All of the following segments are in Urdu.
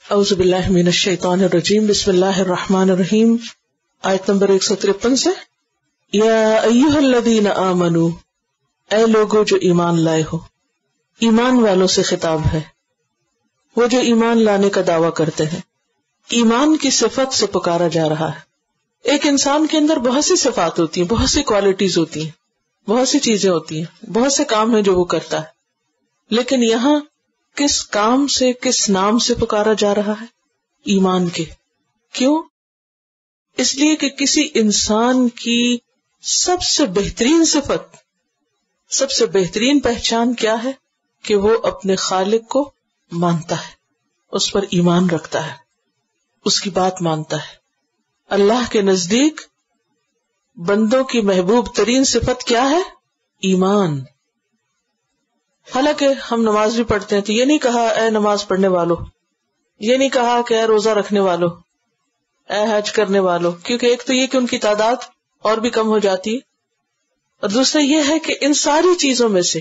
اعوذ باللہ من الشیطان الرجیم بسم اللہ الرحمن الرحیم. آیت نمبر 153 سے یا ایھا الذین آمنوا، اے لوگو جو ایمان لائے ہو. ایمان والوں سے خطاب ہے، وہ جو ایمان لانے کا دعویٰ کرتے ہیں. ایمان کی صفت سے پکارا جا رہا ہے. ایک انسان کے اندر بہت سی صفات ہوتی ہیں، بہت سی کوالٹیز ہوتی ہیں، بہت سی چیزیں ہوتی ہیں، بہت سے کام ہیں جو وہ کرتا ہے. لیکن یہاں کس کام سے، کس نام سے پکارا جا رہا ہے؟ ایمان کے. کیوں؟ اس لیے کہ کسی انسان کی سب سے بہترین صفت، سب سے بہترین پہچان کیا ہے؟ کہ وہ اپنے خالق کو مانتا ہے، اس پر ایمان رکھتا ہے، اس کی بات مانتا ہے. اللہ کے نزدیک بندوں کی محبوب ترین صفت کیا ہے؟ ایمان. حالانکہ ہم نماز بھی پڑھتے ہیں تو یہ نہیں کہا اے نماز پڑھنے والو، یہ نہیں کہا کہ اے روزہ رکھنے والو، اے حج کرنے والو، کیونکہ ایک تو یہ کہ ان کی تعداد اور بھی کم ہو جاتی ہے، اور دوسرا یہ ہے کہ ان ساری چیزوں میں سے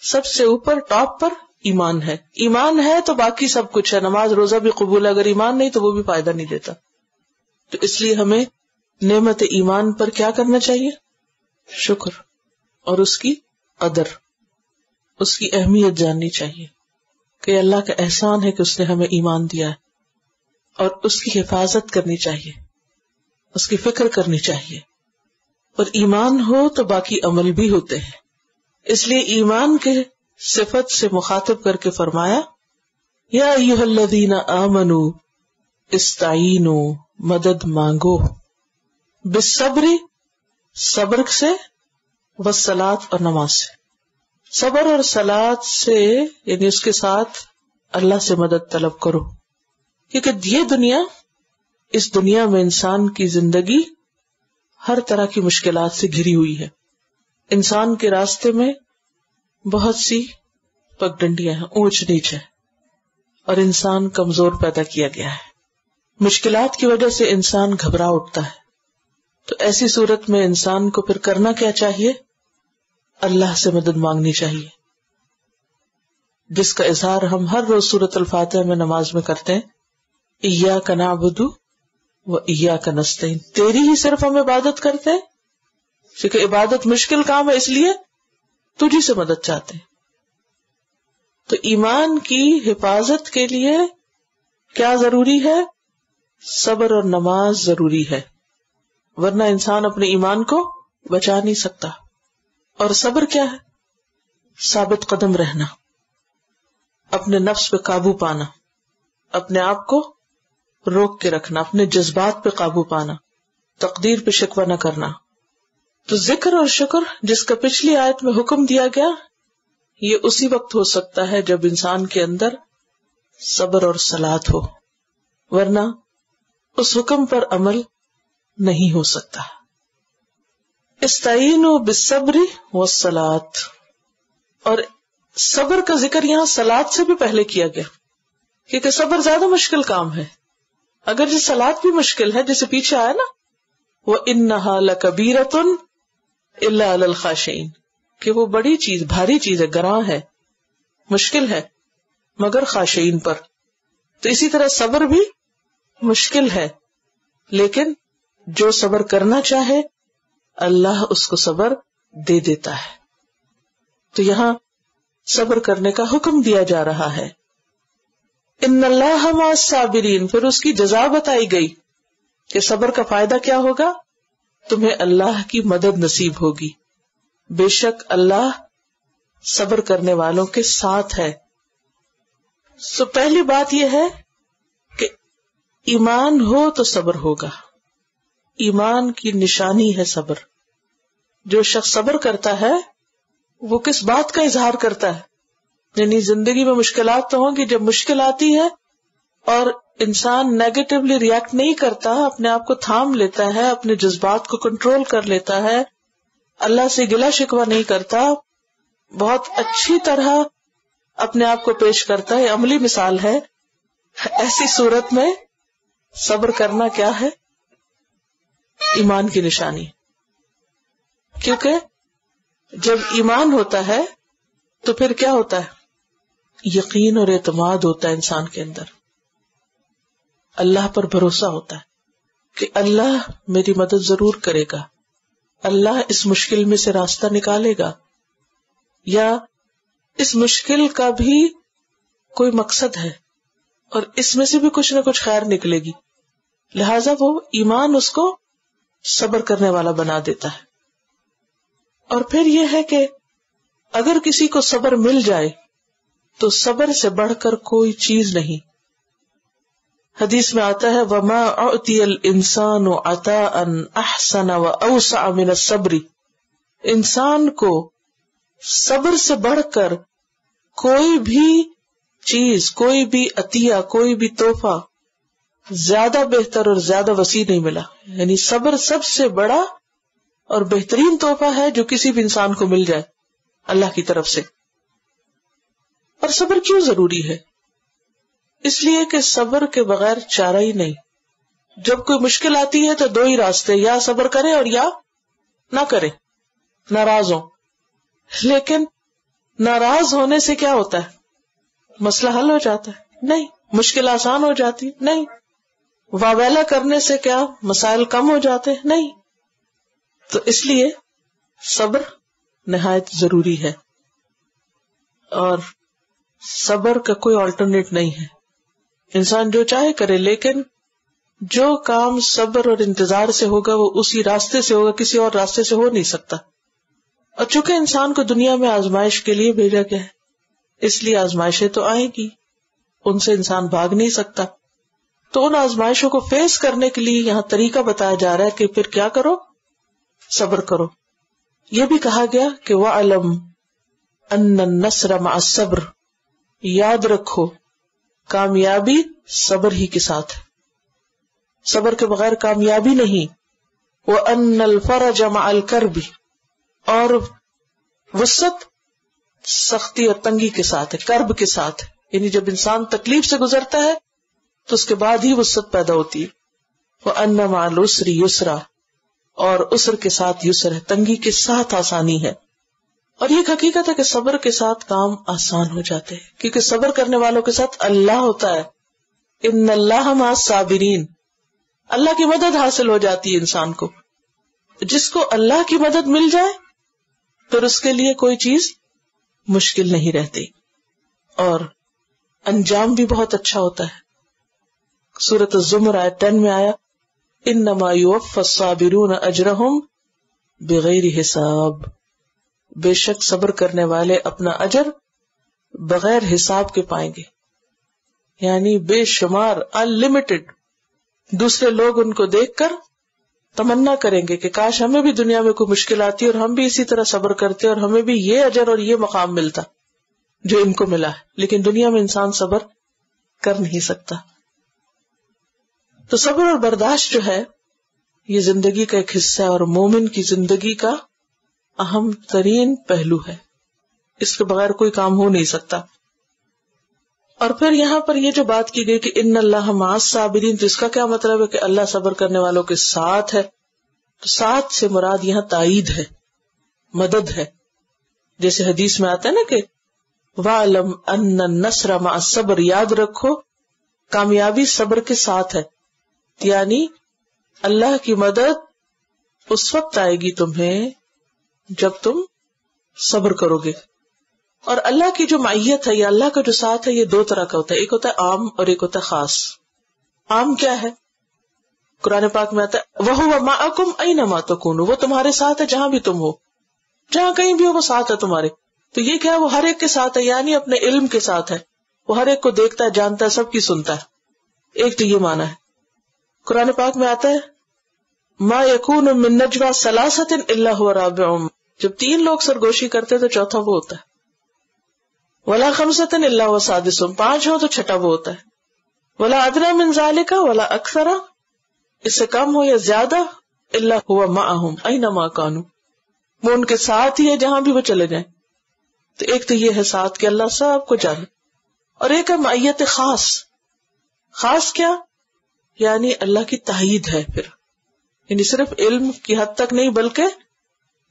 سب سے اوپر ٹاپ پر ایمان ہے. ایمان ہے تو باقی سب کچھ ہے، نماز روزہ بھی قبول ہے، اگر ایمان نہیں تو وہ بھی فائدہ نہیں دیتا. تو اس لیے ہمیں نعمت ایمان پر کیا کرنا چاہیے؟ شکر، اور اس کی قدر، اس کی اہمیت جاننی چاہیے کہ اللہ کا احسان ہے کہ اس نے ہمیں ایمان دیا ہے، اور اس کی حفاظت کرنی چاہیے، اس کی فکر کرنی چاہیے. اور ایمان ہو تو باقی عمل بھی ہوتے ہیں. اس لیے ایمان کے صفت سے مخاطب کر کے فرمایا یا ایھا الذین آمنوا استعینوا، مدد مانگو، بالصبر، صبر سے، والصلاۃ، اور نماز سے. صبر اور صلاۃ سے یعنی اس کے ساتھ اللہ سے مدد طلب کرو، کیونکہ یہ دنیا، اس دنیا میں انسان کی زندگی ہر طرح کی مشکلات سے گھری ہوئی ہے. انسان کے راستے میں بہت سی پگڈنڈیاں ہیں، اونچ نیچ ہے، اور انسان کمزور پیدا کیا گیا ہے. مشکلات کی وجہ سے انسان گھبرا اٹھتا ہے. تو ایسی صورت میں انسان کو پھر کرنا کیا چاہیے؟ اللہ سے مدد مانگنی چاہیے، جس کا اظہار ہم ہر روز سورۃ الفاتحہ میں نماز میں کرتے ہیں. ایاک نعبد و ایاک نستعین، تیری ہی صرف ہم عبادت کرتے ہیں، کیونکہ عبادت مشکل کام ہے، اس لیے تجھی سے مدد چاہتے ہیں. تو ایمان کی حفاظت کے لیے کیا ضروری ہے؟ صبر اور نماز ضروری ہے، ورنہ انسان اپنے ایمان کو بچا نہیں سکتا. اور صبر کیا ہے؟ ثابت قدم رہنا، اپنے نفس پہ قابو پانا، اپنے آپ کو روک کے رکھنا، اپنے جذبات پہ قابو پانا، تقدیر پہ شکوہ نہ کرنا. تو ذکر اور شکر جس کا پچھلی آیت میں حکم دیا گیا، یہ اسی وقت ہو سکتا ہے جب انسان کے اندر صبر اور صلاۃ ہو، ورنہ اس حکم پر عمل نہیں ہو سکتا. استعینوا بالصبر والصلاۃ، اور صبر کا ذکر یہاں صلاۃ سے بھی پہلے کیا گیا، کیونکہ صبر زیادہ مشکل کام ہے. اگر جو صلاۃ بھی مشکل ہے، جیسے پیچھے آیا نا وَإِنَّهَا لَكَبِيرَةٌ إِلَّا عَلَى الْخَاشِعِينَ، کہ وہ بڑی چیز، بھاری چیز ہے، گراں ہے، مشکل ہے، مگر خاشعین پر. تو اسی طرح صبر بھی مشکل ہے، لیکن جو صبر کرنا چاہے اللہ اس کو صبر دے دیتا ہے. تو یہاں صبر کرنے کا حکم دیا جا رہا ہے. ان اللہ مع الصابرین، پھر اس کی جزا بتائی گئی کہ صبر کا فائدہ کیا ہوگا؟ تمہیں اللہ کی مدد نصیب ہوگی، بے شک اللہ صبر کرنے والوں کے ساتھ ہے. پہلی بات یہ ہے کہ ایمان ہو تو صبر ہوگا. ایمان کی نشانی ہے صبر. جو شخص صبر کرتا ہے وہ کس بات کا اظہار کرتا ہے؟ یعنی زندگی میں مشکلات تو ہوں گی، جب مشکل آتی ہے اور انسان نیگیٹولی ریئیکٹ نہیں کرتا، اپنے آپ کو تھام لیتا ہے، اپنے جذبات کو کنٹرول کر لیتا ہے، اللہ سے گلہ شکوہ نہیں کرتا، بہت اچھی طرح اپنے آپ کو پیش کرتا ہے، عملی مثال ہے. ایسی صورت میں صبر کرنا کیا ہے؟ ایمان کی نشانی. کیونکہ جب ایمان ہوتا ہے تو پھر کیا ہوتا ہے؟ یقین اور اعتماد ہوتا ہے انسان کے اندر. اللہ پر بھروسہ ہوتا ہے کہ اللہ میری مدد ضرور کرے گا، اللہ اس مشکل میں سے راستہ نکالے گا، یا اس مشکل کا بھی کوئی مقصد ہے اور اس میں سے بھی کچھ نہ کچھ خیر نکلے گی، لہذا وہ ایمان اس کو صبر کرنے والا بنا دیتا ہے۔ اور پھر یہ ہے کہ اگر کسی کو صبر مل جائے تو صبر سے بڑھ کر کوئی چیز نہیں۔ حدیث میں آتا ہے وَمَا أُعْطِيَ الْإِنسَانُ عَطَاءً أَحْسَنَ وَأَوْسَعَ مِنَ الصَّبْرِ، انسان کو صبر سے بڑھ کر کوئی بھی چیز، کوئی بھی عطیہ، کوئی بھی تحفہ زیادہ بہتر اور زیادہ وسیع نہیں ملا۔ یعنی صبر سب سے بڑا اور بہترین تحفہ ہے جو کسی بھی انسان کو مل جائے اللہ کی طرف سے۔ اور صبر کیوں ضروری ہے؟ اس لیے کہ صبر کے بغیر چارہ ہی نہیں۔ جب کوئی مشکل آتی ہے تو دو ہی راستے، یا صبر کرے اور یا نہ کرے، ناراض ہو۔ لیکن ناراض ہونے سے کیا ہوتا ہے؟ مسئلہ حل ہو جاتا ہے؟ نہیں۔ مشکل آسان ہو جاتی؟ نہیں۔ واویلا کرنے سے کیا مسائل کم ہو جاتے؟ نہیں۔ تو اس لیے صبر نہایت ضروری ہے، اور صبر کا کوئی آلٹرنیٹ نہیں ہے۔ انسان جو چاہے کرے، لیکن جو کام صبر اور انتظار سے ہوگا وہ اسی راستے سے ہوگا، کسی اور راستے سے ہو نہیں سکتا۔ اور چونکہ انسان کو دنیا میں آزمائش کے لیے بھیجا گیا ہے، اس لیے آزمائشیں تو آئیں گی، ان سے انسان بھاگ نہیں سکتا۔ تو ان آزمائشوں کو فیس کرنے کے لیے یہاں طریقہ بتایا جا رہا ہے کہ پھر کیا کرو؟ صبر کرو۔ یہ بھی کہا گیا کہ وَعْلَمْ أَنَّ النَّصْرَ مَعَ الصَّبْرِ، یاد رکھو کامیابی صبر ہی کے ساتھ ہے، صبر کے بغیر کامیابی نہیں۔ وَأَنَّ الْفَرَجَ مَعَ الْكَرْبِ، اور وسعت سختی اور تنگی کے ساتھ ہے، کرب کے ساتھ ہے۔ یعنی جب انسان تکلیف سے گزرتا ہے تو اس کے بعد ہی وسعت پیدا ہوتی ہے۔ وَأَنَّ مَعَ الْعُسْرِ يُسْرًا، اور عسر کے ساتھ یسر ہے، تنگی کے ساتھ آسانی ہے۔ اور یہ حقیقت ہے کہ صبر کے ساتھ کام آسان ہو جاتے ہیں، کیونکہ صبر کرنے والوں کے ساتھ اللہ ہوتا ہے۔ ان اللہ مع الصابرین، اللہ کی مدد حاصل ہو جاتی ہے انسان کو۔ جس کو اللہ کی مدد مل جائے پھر اس کے لیے کوئی چیز مشکل نہیں رہتی، اور انجام بھی بہت اچھا ہوتا ہے۔ سورۃ الزمر آیت 10 میں آیا انما یوفی الصابرون اجرہم بغیر حساب، بے شک صبر کرنے والے اپنا اجر بغیر حساب کے پائیں گے، یعنی بے شمار، انلمیٹڈ۔ دوسرے لوگ ان کو دیکھ کر تمنا کریں گے کہ کاش ہمیں بھی دنیا میں کوئی مشکل آتی اور ہم بھی اسی طرح صبر کرتے اور ہمیں بھی یہ اجر اور یہ مقام ملتا جو ان کو ملا ہے، لیکن دنیا میں انسان صبر کر نہیں سکتا۔ تو صبر اور برداشت جو ہے یہ زندگی کا ایک حصہ ہے، اور مومن کی زندگی کا اہم ترین پہلو ہے، اس کے بغیر کوئی کام ہو نہیں سکتا۔ اور پھر یہاں پر یہ جو بات کی گئی کہ ان اللہ مع الصابرین، تو اس کا کیا مطلب ہے کہ اللہ صبر کرنے والوں کے ساتھ ہے؟ تو ساتھ سے مراد یہاں تائید ہے، مدد ہے۔ جیسے حدیث میں آتا ہے نا کہ وَعْلَمْ أَنَّ النَّصْرَ مَعَ الصَّبْرِ، یاد رکھو کامیابی صبر کے ساتھ ہے، یعنی اللہ کی مدد اس وقت آئے گی تمہیں جب تم صبر کرو گے۔ اور اللہ کی جو معیت ہے یا اللہ کا جو ساتھ ہے یہ دو طرح کا ہوتا ہے، ایک ہوتا ہے عام اور ایک ہوتا ہے خاص۔ عام کیا ہے؟ قرآن پاک میں آتا ہے وَهُوَ مَعَكُمْ أَيْنَمَا تَكُونُوا، وہ تمہارے ساتھ ہے جہاں بھی تم ہو، جہاں کہیں بھی ہو وہ ساتھ ہے تمہارے۔ تو یہ کیا ہے؟ وہ ہر ایک کے ساتھ ہے، یعنی اپنے علم کے ساتھ ہے، وہ ہر ایک کو دیکھتا ہے، جانتا ہے، سب کی سنتا ہے۔ ایک تو یہ معنی ہے۔ قرآن پاک میں آتا ہے ما یکون من نجوی ثلاثۃ الا هو رابعهم، جب 3 لوگ سرگوشی کرتے تو چوتھا وہ ہوتا ہے۔ ولا خمسۃ الا هو سادسهم، 5 ہو تو چھٹا وہ ہوتا ہے۔ ولا ادنی من ذلک ولا اکثر، اس سے کم ہو یا زیادہ، الا هو معهم اینما کانوا، وہ ان کے ساتھ ہی ہے جہاں بھی وہ چلے جائیں۔ تو ایک تو یہ ہے ساتھ کہ اللہ سب کو جانے، اور ایک ہے معیت خاص۔ خاص کیا؟ یعنی اللہ کی تائید ہے، پھر یعنی صرف علم کی حد تک نہیں بلکہ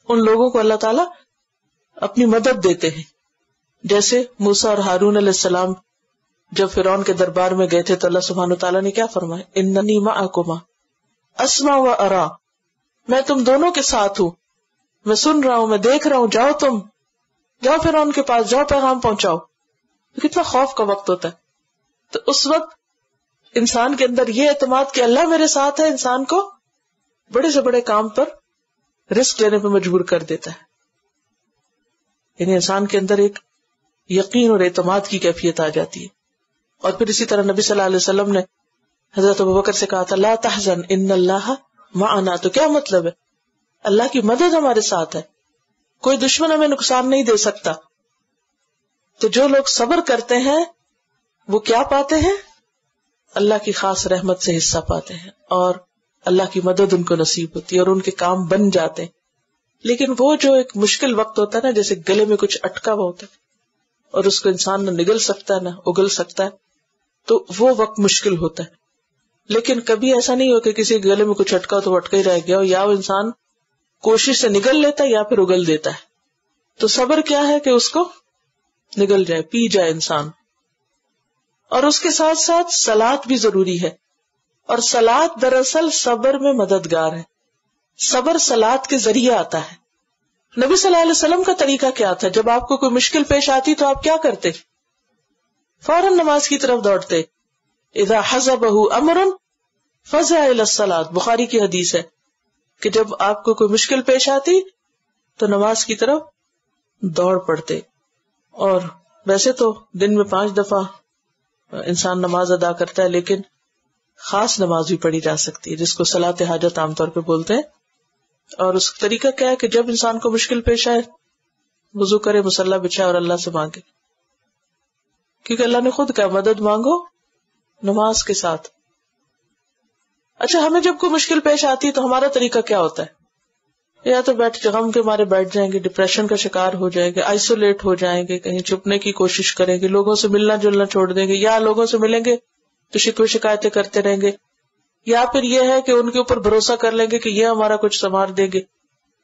ان لوگوں کو اللہ تعالیٰ اپنی مدد دیتے ہیں، جیسے موسیٰ اور ہارون علیہ السلام جب فرعون کے دربار میں گئے تھے تو اللہ سبحانہ وتعالیٰ نے کیا فرمایا؟ اننی معکما اسمع و ارا، میں تم دونوں کے ساتھ ہوں، میں سن رہا ہوں، میں دیکھ رہا ہوں، جاؤ تم، جاؤ فرعون کے پاس، جاؤ پیغام پہنچاؤ. کتنا خوف کا وقت ہوتا ہے. تو اس وقت انسان کے اندر یہ اعتماد کہ اللہ میرے ساتھ ہے، انسان کو بڑے سے بڑے کام پر رسک لینے پہ مجبور کر دیتا ہے. یعنی انسان کے اندر ایک یقین اور اعتماد کی کیفیت آ جاتی ہے. اور پھر اسی طرح نبی صلی اللہ علیہ وسلم نے حضرت ابوبکر سے کہا تھا لا تحزن ان اللہ معنا. تو کیا مطلب ہے؟ اللہ کی مدد ہمارے ساتھ ہے، کوئی دشمن ہمیں نقصان نہیں دے سکتا. تو جو لوگ صبر کرتے ہیں وہ کیا پاتے ہیں؟ اللہ کی خاص رحمت سے حصہ پاتے ہیں اور اللہ کی مدد ان کو نصیب ہوتی ہے اور ان کے کام بن جاتے ہیں. لیکن وہ جو ایک مشکل وقت ہوتا ہے نا، جیسے گلے میں کچھ اٹکا ہوا ہوتا ہے اور اس کو انسان نہ نگل سکتا ہے نہ اگل سکتا ہے، تو وہ وقت مشکل ہوتا ہے. لیکن کبھی ایسا نہیں ہو کہ کسی گلے میں کچھ اٹکا تو وہ اٹکا ہی رہ گیا، یا وہ انسان کوشش سے نگل لیتا ہے یا پھر اگل دیتا ہے. تو صبر کیا ہے کہ اس کو نگل جائے، پی جائے انسان. اور اس کے ساتھ ساتھ صلات بھی ضروری ہے، اور صلات دراصل صبر میں مددگار ہے. صبر صلات کے ذریعے آتا ہے. نبی صلی اللہ علیہ وسلم کا طریقہ کیا تھا؟ جب آپ کو کوئی مشکل پیش آتی تو آپ کیا کرتے؟ فوراً نماز کی طرف دوڑتے. اذا حزبہ امر فزع الی الصلاۃ، بخاری کی حدیث ہے کہ جب آپ کو کوئی مشکل پیش آتی تو نماز کی طرف دوڑ پڑتے. اور ویسے تو دن میں 5 دفعہ انسان نماز ادا کرتا ہے، لیکن خاص نماز بھی پڑھی جا سکتی ہے جس کو صلاۃ حاجت عام طور پہ بولتے ہیں. اور اس کا طریقہ کیا ہے کہ جب انسان کو مشکل پیش آئے وضو کرے، مصلی بچھائے اور اللہ سے مانگے، کیونکہ اللہ نے خود کہا مدد مانگو نماز کے ساتھ. اچھا، ہمیں جب کوئی مشکل پیش آتی ہے تو ہمارا طریقہ کیا ہوتا ہے؟ یا تو غم کے مارے بیٹھ جائیں گے، ڈپریشن کا شکار ہو جائیں گے، آئسولیٹ ہو جائیں گے، کہیں چھپنے کی کوشش کریں گے، لوگوں سے ملنا جلنا چھوڑ دیں گے، یا لوگوں سے ملیں گے تو شکوے شکایتیں کرتے رہیں گے، یا پھر یہ ہے کہ ان کے اوپر بھروسہ کر لیں گے کہ یہ ہمارا کچھ سنوار دیں گے،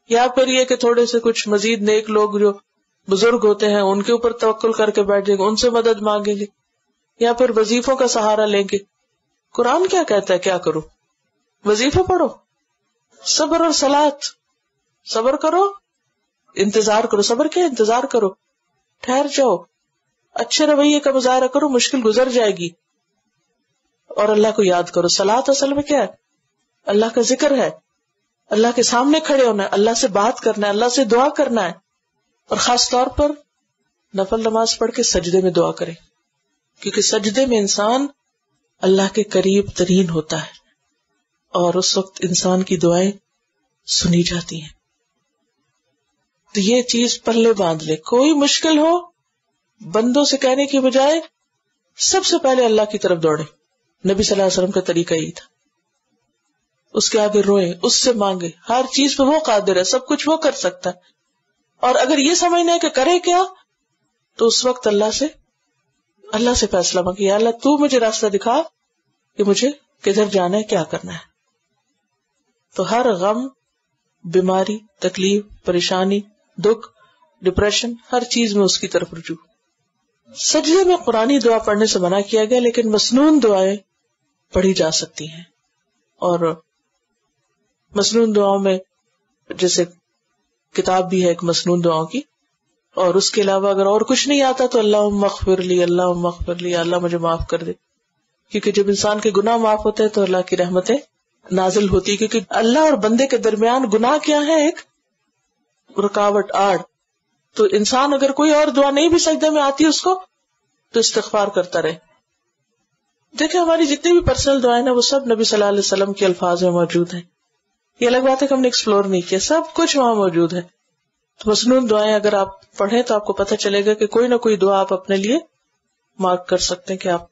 یا پھر یہ کہ تھوڑے سے کچھ مزید نیک لوگ جو بزرگ ہوتے ہیں ان کے اوپر توکل کر کے بیٹھ جائیں گے، ان سے مدد مانگیں گے، یا پھر وظیفوں کا سہارا لیں گے. قرآن کیا کہتا ہے؟ کیا کرو؟ وظیفہ پڑھو، صبر اور صلات. صبر کرو، انتظار کرو. صبر کیا؟ انتظار کرو، ٹھہر جاؤ، اچھے رویے کا مظاہرہ کرو، مشکل گزر جائے گی، اور اللہ کو یاد کرو. صلات اصل میں کیا ہے؟ اللہ کا ذکر ہے، اللہ کے سامنے کھڑے ہونا ہے، اللہ سے بات کرنا ہے، اللہ سے دعا کرنا ہے. اور خاص طور پر نفل نماز پڑھ کے سجدے میں دعا کرے، کیونکہ سجدے میں انسان اللہ کے قریب ترین ہوتا ہے اور اس وقت انسان کی دعائیں سنی جاتی ہیں. تو یہ چیز پلے باندھ لے. کوئی مشکل ہو بندوں سے کہنے کی بجائے سب سے پہلے اللہ کی طرف دوڑے. نبی صلی اللہ علیہ وسلم کا طریقہ یہی تھا. اس کے آگے روئے، اس سے مانگے. ہر چیز پہ وہ قادر ہے، سب کچھ وہ کر سکتا ہے. اور اگر یہ سمجھنا ہے کہ کرے کیا، تو اس وقت اللہ سے فیصلہ مانگے. یا اللہ تو مجھے راستہ دکھا کہ مجھے کدھر جانا ہے، کیا کرنا ہے. تو ہر غم، بیماری، تکلیف، پریشانی، دکھ، ڈپریشن، ہر چیز میں اس کی طرف رجوع. سجدے میں قرآنی دعا پڑھنے سے منع کیا گیا، لیکن مسنون دعائیں پڑھی جا سکتی ہیں. اور مسنون دعاؤں میں جیسے کتاب بھی ہے ایک مسنون دعاؤں کی، اور اس کے علاوہ اگر اور کچھ نہیں آتا تو اللہم اغفر لی، اللہم اغفر لی، اللہ مجھے معاف کر دے. کیونکہ جب انسان کے گناہ معاف ہوتے ہیں تو اللہ کی رحمتیں نازل ہوتی، کیونکہ اللہ اور بندے کے درمیان گناہ کیا ہے؟ ایک رکاوٹ، آڑ. تو انسان اگر کوئی اور دعا نہیں بھی سجدے میں آتی اس کو تو استغفار کرتا رہے. دیکھیں ہماری جتنی بھی پرسنل دعائیں نا وہ سب نبی صلی اللہ علیہ وسلم کے الفاظ میں موجود ہیں. یہ الگ بات ہے کہ ہم نے ایکسپلور نہیں کیا، سب کچھ وہاں موجود ہے. تو مسنون دعائیں اگر آپ پڑھیں تو آپ کو پتہ چلے گا کہ کوئی نہ کوئی دعا آپ اپنے لیے مارک کر سکتے ہیں کہ آپ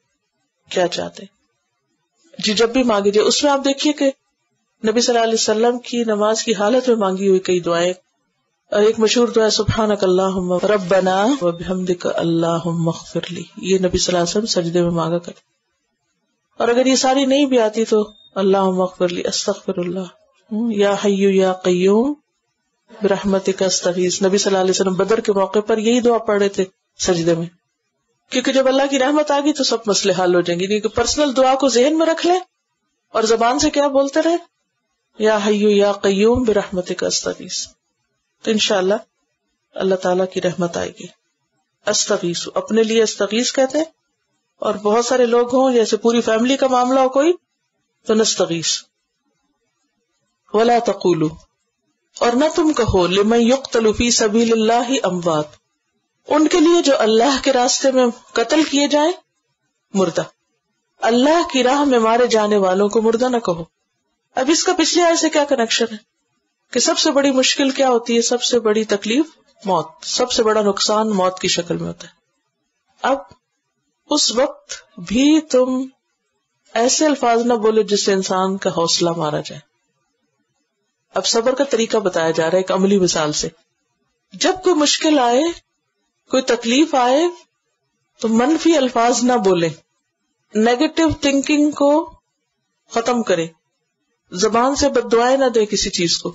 کیا چاہتے ہیں. جی جب بھی مانگی جائے اس میں آپ دیکھیے کہ نبی صلی اللہ علیہ وسلم کی نماز کی حالت میں مانگی ہوئی کئی دعائیں. اور ایک مشہور دعا سبحانک اللہم ربنا وبحمدک اللہم اغفر لی، یہ نبی صلی اللہ علیہ وسلم سجدے میں مانگا کرتے. اور اگر یہ ساری نہیں بھی آتی تو اللہم اغفر لی، استغفر اللہ، یا حی یا قیوم برحمتک استغیث. نبی صلی اللہ علیہ وسلم بدر کے موقع پر یہی دعا پڑھ رہے تھے سجدے میں کیونکہ جب اللہ کی رحمت آ گئی تو سب مسئلے حل ہو جائیں گے. کیونکہ پرسنل دعا کو ذہن میں رکھ لیں اور زبان سے کیا بولتے رہے, یا حیو یا قیوم برحمتک استغیث, تو انشاءاللہ اللہ تعالیٰ کی رحمت آئے گی. استغیث اپنے لیے استغیث کہتے ہیں, اور بہت سارے لوگ ہوں جیسے پوری فیملی کا معاملہ ہو کوئی تو نستغیث. ولا تقولوا, اور نہ تم کہو لمن یقتل فی سبیل اللہ اموات, ان کے لیے جو اللہ کے راستے میں قتل کیے جائیں مردہ. اللہ کی راہ میں مارے جانے والوں کو مردہ نہ کہو. اب اس کا پچھلے آیت سے کیا کنیکشن ہے کہ سب سے بڑی مشکل کیا ہوتی ہے, سب سے بڑی تکلیف موت, سب سے بڑا نقصان موت کی شکل میں ہوتا ہے. اب اس وقت بھی تم ایسے الفاظ نہ بولو جس سے انسان کا حوصلہ مارا جائے. اب صبر کا طریقہ بتایا جا رہا ہے ایک عملی مثال سے. جب کوئی مشکل آئے, کوئی تکلیف آئے, تو منفی الفاظ نہ بولیں, نیگیٹو تھنکنگ کو ختم کریں, زبان سے بد دعائیں نہ دے کسی چیز کو.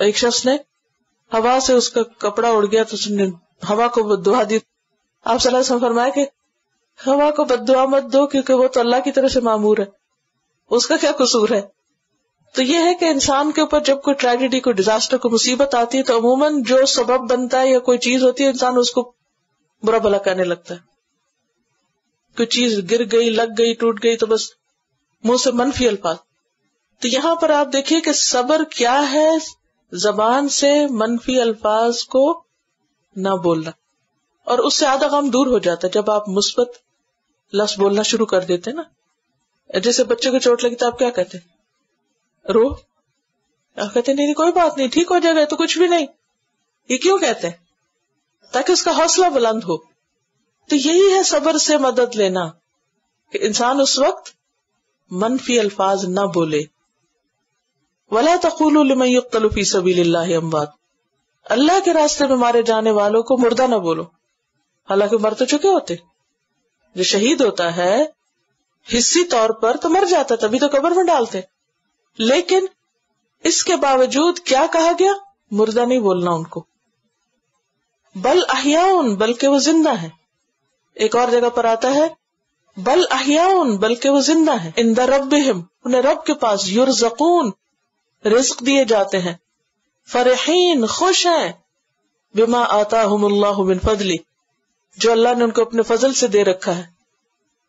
ایک شخص نے ہوا سے اس کا کپڑا اڑ گیا تو اس نے ہوا کو بد دعا دی. آپ صلی اللہ علیہ وسلم فرمایا کہ ہوا کو بد دعا مت دو کیونکہ وہ تو اللہ کی طرف سے مامور ہے, اس کا کیا قصور ہے. تو یہ ہے کہ انسان کے اوپر جب کوئی ٹریجڈی, کوئی ڈیزاسٹر, کوئی مصیبت آتی ہے تو عموماً جو سبب بنتا ہے یا کوئی چیز ہوتی ہے انسان اس کو برا بھلا کہنے لگتا ہے. کوئی چیز گر گئی, لگ گئی, ٹوٹ گئی تو بس منہ سے منفی الفاظ. تو یہاں پر آپ دیکھیے کہ صبر کیا ہے, زبان سے منفی الفاظ کو نہ بولنا, اور اس سے آدھا غم دور ہو جاتا ہے جب آپ مثبت لفظ بولنا شروع کر دیتے نا. جیسے بچے کو چوٹ لگی تو آپ کیا کہتے ہیں, رو, آپ کہتے ہیں نہیں کوئی بات نہیں, ٹھیک ہو جائے گا, تو کچھ بھی نہیں. یہ کیوں کہتے ہیں؟ تاکہ اس کا حوصلہ بلند ہو. تو یہی ہے صبر سے مدد لینا, کہ انسان اس وقت منفی الفاظ نہ بولے. ولا تقولوا لمن يقتل في سبيل الله اموات, اللہ کے راستے میں مارے جانے والوں کو مردہ نہ بولو. حالانکہ مر تو چکے ہوتے. جو شہید ہوتا ہے حصی طور پر تو مر جاتا, تبھی تو قبر میں ڈالتے, لیکن اس کے باوجود کیا کہا گیا, مردہ نہیں بولنا ان کو. بل احیاء, بلکہ وہ زندہ ہیں. ایک اور جگہ پر آتا ہے بل احیاء, بلکہ وہ زندہ ہیں. عند ربہم, انہیں رب کے پاس. یرزقون, رزق دیے جاتے ہیں. فرحین, خوش ہیں. بما آتاہم اللہ من فضلہ, جو اللہ نے ان کو اپنے فضل سے دے رکھا ہے.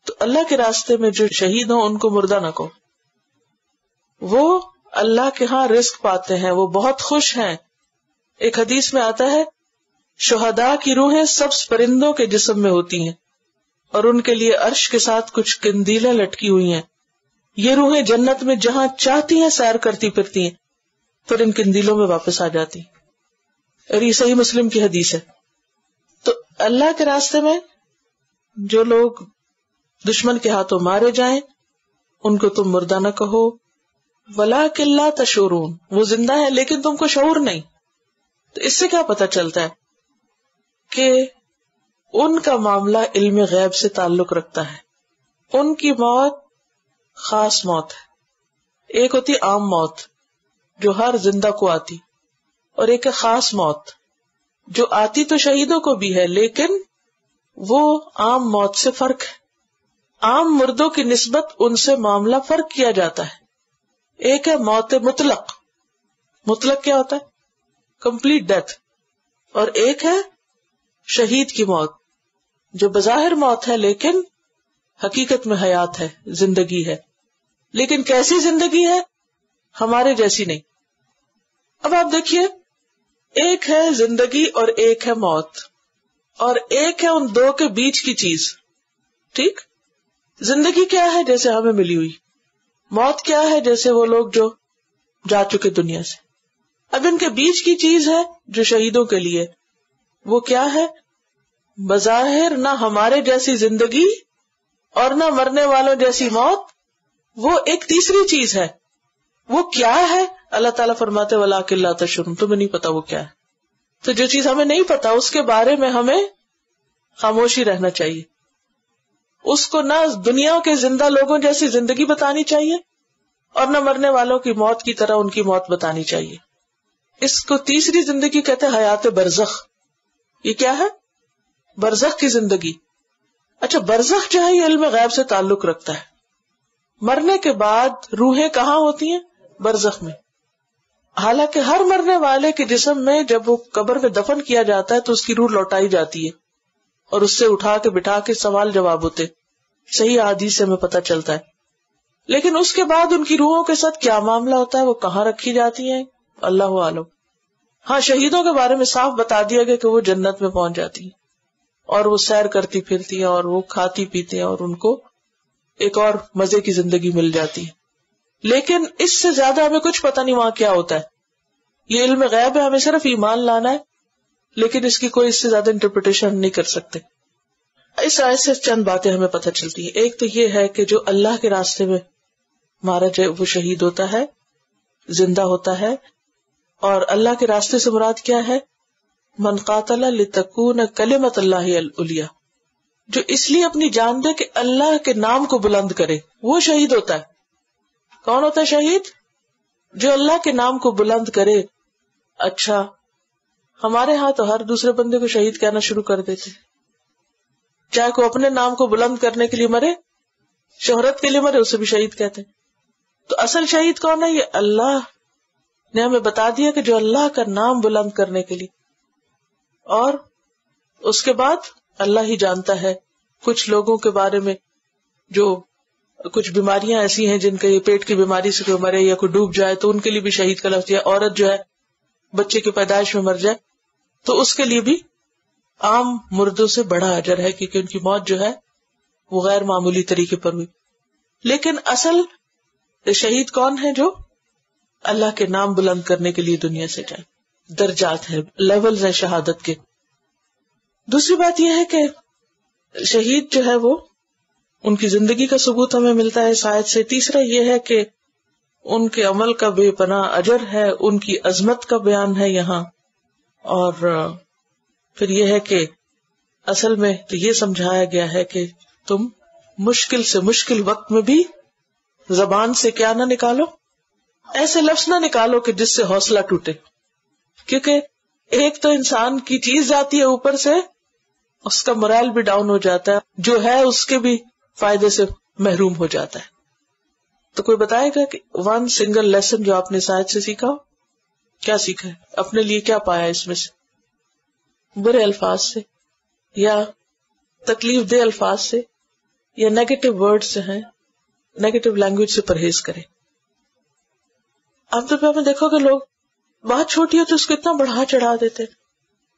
تو اللہ کے راستے میں جو شہید ہوں ان کو مردہ نہ کہو. وہ اللہ کے ہاں رزق پاتے ہیں, وہ بہت خوش ہیں. ایک حدیث میں آتا ہے شہداء کی روحیں سبز پرندوں کے جسم میں ہوتی ہیں, اور ان کے لیے عرش کے ساتھ کچھ قندیلیں لٹکی ہوئی ہیں. یہ روحیں جنت میں جہاں چاہتی ہیں سیر کرتی پھرتی ہیں, پھر ان قندیلوں میں واپس آ جاتی. اور یہ صحیح مسلم کی حدیث ہے. تو اللہ کے راستے میں جو لوگ دشمن کے ہاتھوں مارے جائیں ان کو تم مردہ نہ کہو. وَلَٰكِن لَا تَشْعُرُونَ, وہ زندہ ہے لیکن تم کو شعور نہیں. تو اس سے کیا پتا چلتا ہے کہ ان کا معاملہ علم غیب سے تعلق رکھتا ہے. ان کی موت خاص موت ہے. ایک ہوتی عام موت جو ہر زندہ کو آتی, اور ایک ہے خاص موت جو آتی تو شہیدوں کو بھی ہے لیکن وہ عام موت سے فرق ہے. عام مردوں کی نسبت ان سے معاملہ فرق کیا جاتا ہے. ایک ہے موت مطلق. مطلق کیا ہوتا ہے؟ Complete death. اور ایک ہے شہید کی موت جو بظاہر موت ہے لیکن حقیقت میں حیات ہے, زندگی ہے. لیکن کیسی زندگی ہے؟ ہمارے جیسی نہیں. اب آپ دیکھیے, ایک ہے زندگی اور ایک ہے موت, اور ایک ہے ان دو کے بیچ کی چیز. ٹھیک, زندگی کیا ہے؟ جیسے ہمیں ملی ہوئی. موت کیا ہے؟ جیسے وہ لوگ جو جا چکے دنیا سے. اب ان کے بیچ کی چیز ہے جو شہیدوں کے لیے, وہ کیا ہے؟ بظاہر نہ ہمارے جیسی زندگی اور نہ مرنے والوں جیسی موت, وہ ایک تیسری چیز ہے. وہ کیا ہے؟ اللہ تعالیٰ فرماتے وَلَٰكِن لَا تَشْعُرُونَ, تمہیں نہیں پتا وہ کیا ہے. تو جو چیز ہمیں نہیں پتا اس کے بارے میں ہمیں خاموشی رہنا چاہیے. اس کو نہ دنیا کے زندہ لوگوں جیسی زندگی بتانی چاہیے اور نہ مرنے والوں کی موت کی طرح ان کی موت بتانی چاہیے. اس کو تیسری زندگی کہتے ہیں حیات برزخ. یہ کیا ہے؟ برزخ کی زندگی. اچھا برزخ جو ہے یہ علم غیب سے تعلق رکھتا ہے. مرنے کے بعد روحیں کہاں ہوتی ہیں؟ برزخ میں. حالانکہ ہر مرنے والے کے جسم میں جب وہ قبر میں دفن کیا جاتا ہے تو اس کی روح لوٹائی جاتی ہے اور اس سے اٹھا کے بٹھا کے سوال جواب ہوتے. صحیح احادیث سے ہمیں پتہ چلتا ہے. لیکن اس کے بعد ان کی روحوں کے ساتھ کیا معاملہ ہوتا ہے, وہ کہاں رکھی جاتی ہیں, اللہ عالم. ہاں شہیدوں کے بارے میں صاف بتا دیا گیا کہ وہ جنت میں پہنچ جاتی ہیں اور وہ سیر کرتی پھرتی ہیں اور وہ کھاتی پیتی ہیں اور ان کو ایک اور مزے کی زندگی مل جاتی ہے. لیکن اس سے زیادہ ہمیں کچھ پتہ نہیں وہاں کیا ہوتا ہے. یہ علم غیب ہے, ہمیں صرف ایمان لانا ہے, لیکن اس کی کوئی اس سے زیادہ انٹرپریٹیشن نہیں کر سکتے. اس آیت سے چند باتیں ہمیں پتہ چلتی ہیں. ایک تو یہ ہے کہ جو اللہ کے راستے میں مارا جائے وہ شہید ہوتا ہے, زندہ ہوتا ہے. اور اللہ کے راستے سے مراد کیا ہے؟ من قاتل لتکون کلمۃ اللہ العلیٰ, جو اس لیے اپنی جان دے کہ اللہ کے نام کو بلند کرے, وہ شہید ہوتا ہے. کون ہوتا ہے شہید؟ جو اللہ کے نام کو بلند کرے. اچھا ہمارے ہاں تو ہر دوسرے بندے کو شہید کہنا شروع کر دیتے, چاہے کوئی اپنے نام کو بلند کرنے کے لیے مرے, شہرت کے لیے مرے, اسے بھی شہید کہتے ہیں. تو اصل شہید کون ہے؟ یہ اللہ نے ہمیں بتا دیا کہ جو اللہ کا نام بلند کرنے کے لیے, اور اس کے بعد اللہ ہی جانتا ہے کچھ لوگوں کے بارے میں جو کچھ بیماریاں ایسی ہیں جن کے یہ پیٹ کی بیماری سے کوئی مرے یا کوئی ڈوب جائے تو ان کے لیے بھی شہید کا لفظ, یا عورت جو ہے بچے کی پیدائش میں مر جائے تو اس کے لیے بھی عام مردوں سے بڑا اجر ہے, کیونکہ ان کی موت جو ہے وہ غیر معمولی طریقے پر ہوئی. لیکن اصل شہید کون ہے؟ جو اللہ کے نام بلند کرنے کے لیے دنیا سے جائے. درجات ہیں, لیولز ہیں شہادت کے. دوسری بات یہ ہے کہ شہید جو ہے وہ ان کی زندگی کا ثبوت ہمیں ملتا ہے اس آیت سے. تیسرا یہ ہے کہ ان کے عمل کا بے پناہ اجر ہے, ان کی عظمت کا بیان ہے یہاں. اور پھر یہ ہے کہ اصل میں تو یہ سمجھایا گیا ہے کہ تم مشکل سے مشکل وقت میں بھی زبان سے کیا نہ نکالو, ایسے لفظ نہ نکالو کہ جس سے حوصلہ ٹوٹے. کیونکہ ایک تو انسان کی چیز جاتی ہے اوپر سے, اس کا morale بھی ڈاؤن ہو جاتا ہے, جو ہے اس کے بھی فائدے سے محروم ہو جاتا ہے. تو کوئی بتائے گا کہ ون سنگل لیسن جو آپ نے شاید سے سیکھا ہو, کیا سیکھا ہے, اپنے لیے کیا پایا اس میں سے؟ برے الفاظ سے یا تکلیف دہ الفاظ سے یا نیگیٹو ورڈ سے ہیں, نیگیٹو لینگویج سے پرہیز کریں. عام طور پہ آپ نے دیکھو کہ لوگ بات چھوٹی ہو تو اس کو اتنا بڑھا چڑھا دیتے,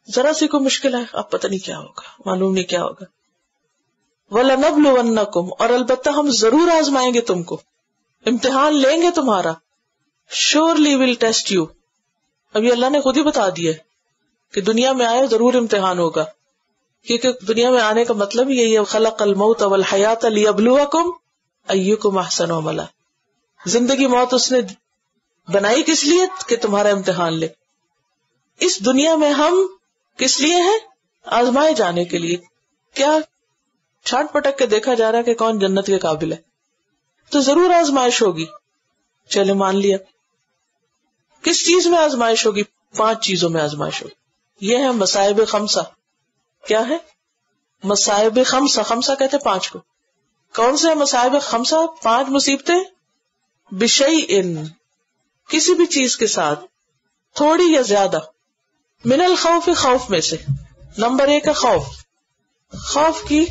ذرا سی کوئی مشکل ہے اب پتہ نہیں کیا ہوگا, معلوم نہیں کیا ہوگا. وَلَنَبْلُوَنَّكُمْ, اور البتہ ہم ضرور آزمائیں گے تم کو, امتحان لیں گے تمہارا. surely will test you, اب یہ اللہ نے خود ہی بتا دیا ہے کہ دنیا میں آئے ضرور امتحان ہوگا, کیونکہ دنیا میں آنے کا مطلب یہی ہے خلق الموت والحیات لیبلوکم ایکم احسن عملا. زندگی موت اس نے بنائی کس لیے؟ کہ تمہارا امتحان لے. اس دنیا میں ہم کس لیے ہیں؟ آزمائے جانے کے لیے. کیا چھانٹ پٹک کے دیکھا جا رہا ہے کہ کون جنت کے قابل ہے؟ تو ضرور آزمائش ہوگی. چلے مان لیا. کس چیز میں آزمائش ہوگی؟ 5 چیزوں میں آزمائش ہوگی. یہ ہے مصائب خمسہ. کیا ہے؟ مصائب خمسہ. خمسہ کہتے 5 کو. کون سے مصائب خمسہ؟ 5 مصیبتیں. بشیء, کسی بھی چیز کے ساتھ, تھوڑی یا زیادہ. من الخوف, خوف میں سے. نمبر 1 ہے خوف. خوف کی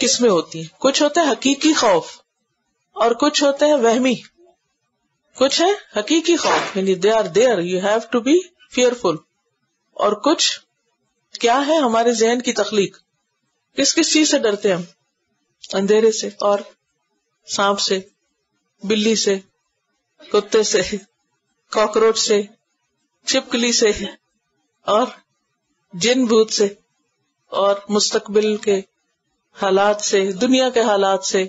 قسمیں ہوتی ہیں. کچھ ہوتے ہیں حقیقی خوف اور کچھ ہوتے ہیں وہمی. کچھ ہے حقیقی خوف, یعنی they are there, you have to be fearful. اور کچھ کیا ہے ہمارے ذہن کی تخلیق. کس کس چیز سے ڈرتے ہم؟ اندھیرے سے, اور سانپ سے, بلی سے, کتے سے, کاکروچ سے, چھپکلی سے, اور جن بھوت سے, اور مستقبل کے حالات سے, دنیا کے حالات سے,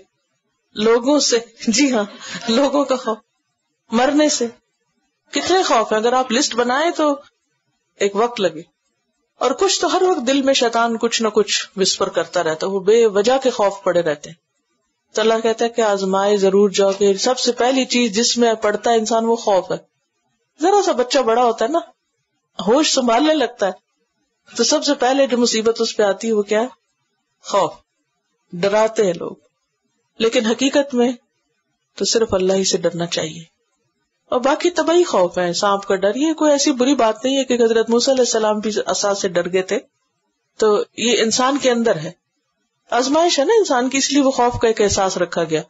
لوگوں سے. جی ہاں, لوگوں کا خوف. مرنے سے. کتنے خوف ہیں, اگر آپ لسٹ بنائیں تو ایک وقت لگے. اور کچھ تو ہر وقت دل میں شیطان کچھ نہ کچھ وسپر کرتا رہتا ہے, وہ بے وجہ کے خوف پڑے رہتے ہیں. تو اللہ کہتا ہے کہ آزمائے ضرور جاؤ گے. سب سے پہلی چیز جس میں پڑتا ہے انسان وہ خوف ہے. ذرا سا بچہ بڑا ہوتا ہے نا, ہوش سنبھالنے لگتا ہے, تو سب سے پہلے جو مصیبت اس پہ آتی ہے وہ کیا؟ خوف. ڈراتے ہیں لوگ، لیکن حقیقت میں تو صرف اللہ ہی سے ڈرنا چاہیے. اور باقی طبعی خوف ہے، سانپ کا ڈر، یہ کوئی ایسی بری بات نہیں ہے کہ حضرت موسیٰ علیہ السلام بھی عصا سے ڈر گئے تھے. تو یہ انسان کے اندر ہے، آزمائش ہے نا انسان کی، اس لیے وہ خوف کا ایک احساس رکھا گیا.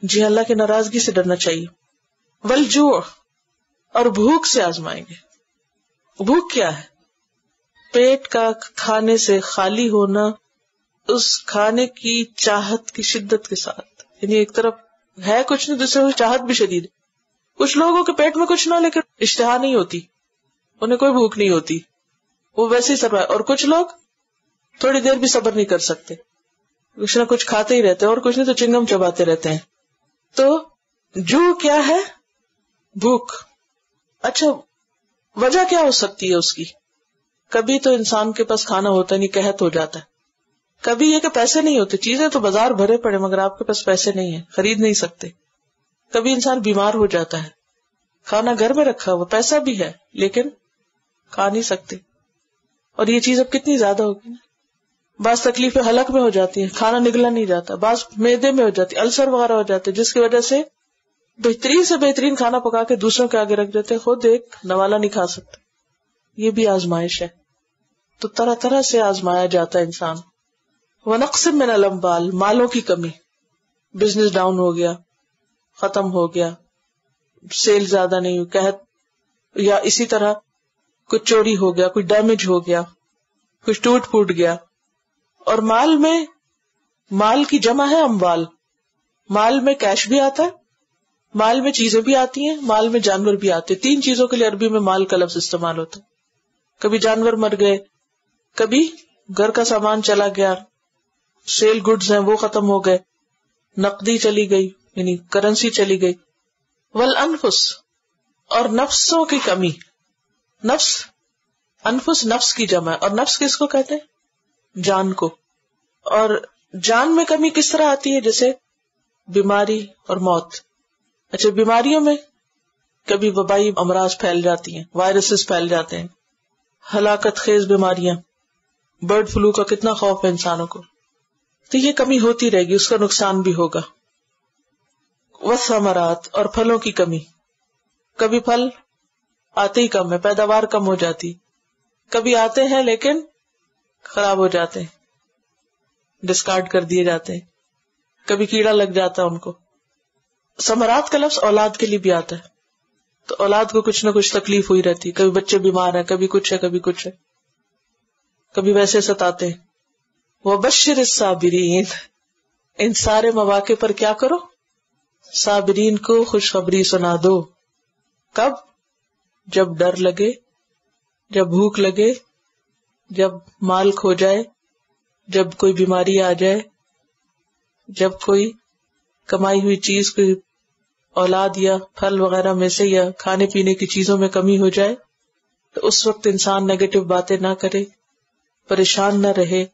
جی اللہ کی ناراضگی سے ڈرنا چاہیے. والجوع، اور بھوک سے آزمائیں گے. بھوک کیا ہے؟ پیٹ کا کھانے سے خالی ہونا، اس کھانے کی چاہت کی شدت کے ساتھ. یعنی ایک طرف ہے کچھ نہیں، دوسرے کی چاہت بھی شدید. کچھ لوگوں کے پیٹ میں کچھ نہ، لیکن اشتہا نہیں ہوتی، انہیں کوئی بھوک نہیں ہوتی، وہ ویسے ہی سروائیو. اور کچھ لوگ تھوڑی دیر بھی صبر نہیں کر سکتے، کچھ نہ کچھ کھاتے ہی رہتے ہیں، اور کچھ نہیں تو چنگم چباتے رہتے ہیں. تو جو کیا ہے؟ بھوک. اچھا وجہ کیا ہو سکتی ہے اس کی؟ کبھی تو انسان کے پاس کھانا ہوتا نہیں، قحط ہو جاتا ہے. کبھی یہ کہ پیسے نہیں ہوتے، چیزیں تو بازار بھرے پڑے مگر آپ کے پاس پیسے نہیں ہیں، خرید نہیں سکتے. کبھی انسان بیمار ہو جاتا ہے، کھانا گھر میں رکھا ہوا، پیسہ بھی ہے لیکن کھا نہیں سکتے. اور یہ چیز اب کتنی زیادہ ہوگی نا. بعض تکلیفیں حلق میں ہو جاتی ہیں، کھانا نگلا نہیں جاتا، بعض معدے میں ہو جاتی، السر وغیرہ ہو جاتے، جس کی وجہ سے بہترین سے بہترین کھانا پکا کے دوسروں کے آگے رکھ دیتے، خود ایک نوالا نہیں کھا سکتا. یہ بھی آزمائش ہے. تو طرح طرح سے آزمایا جاتا ہے انسان. وَنَقْصٍ مِّنَ الْأَمْوَالِ، مالوں کی کمی، بزنس ڈاؤن ہو گیا، ختم ہو گیا، سیل زیادہ نہیں ہوئی، قحط، یا اسی طرح کچھ چوری ہو گیا، کچھ ڈیمیج ہو گیا، کچھ ٹوٹ پھوٹ گیا. اور مال میں، مال کی جمع ہے اموال. مال میں کیش بھی آتا ہے، مال میں چیزیں بھی آتی ہیں، مال میں جانور بھی آتے ہیں. 3 چیزوں کے لیے عربی میں مال کا لفظ استعمال ہوتا ہے. کبھی جانور مر گئے، کبھی گھر کا سامان چلا گیا، سیل گڈز ہیں وہ ختم ہو گئے، نقدی چلی گئی یعنی کرنسی چلی گئی. والانفس، اور نفسوں کی کمی. نفس، انفس نفس کی جمع ہے. اور نفس کس کو کہتے ہیں؟ جان کو. اور جان میں کمی کس طرح آتی ہے؟ جیسے بیماری اور موت. اچھا بیماریوں میں کبھی وبائی امراض پھیل جاتی ہیں، وائرسز پھیل جاتے ہیں، ہلاکت خیز بیماریاں، برڈ فلو کا کتنا خوف ہے انسانوں کو. تو یہ کمی ہوتی رہے گی، اس کا نقصان بھی ہوگا. والثمرات، اور پھلوں کی کمی. کبھی پھل آتے ہی کم ہے، پیداوار کم ہو جاتی. کبھی آتے ہیں لیکن خراب ہو جاتے ہیں، ڈسکارڈ کر دیے جاتے ہیں. کبھی کیڑا لگ جاتا ہے ان کو. ثمرات کا لفظ اولاد کے لیے بھی آتا ہے، تو اولاد کو کچھ نہ کچھ تکلیف ہوئی رہتی. کبھی بچے بیمار ہیں، کبھی کچھ ہے، کبھی کچھ ہے، کبھی ویسے ستاتے ہیں. وبشر الصابرین، ان سارے مواقع پر کیا کرو؟ صابرین کو خوشخبری سنا دو. کب؟ جب ڈر لگے، جب بھوک لگے، جب مال کھو جائے، جب کوئی بیماری آ جائے، جب کوئی کمائی ہوئی چیز، کوئی اولاد یا پھل وغیرہ میں سے یا کھانے پینے کی چیزوں میں کمی ہو جائے، تو اس وقت انسان نیگیٹو باتیں نہ کرے، پریشان نہ رہے،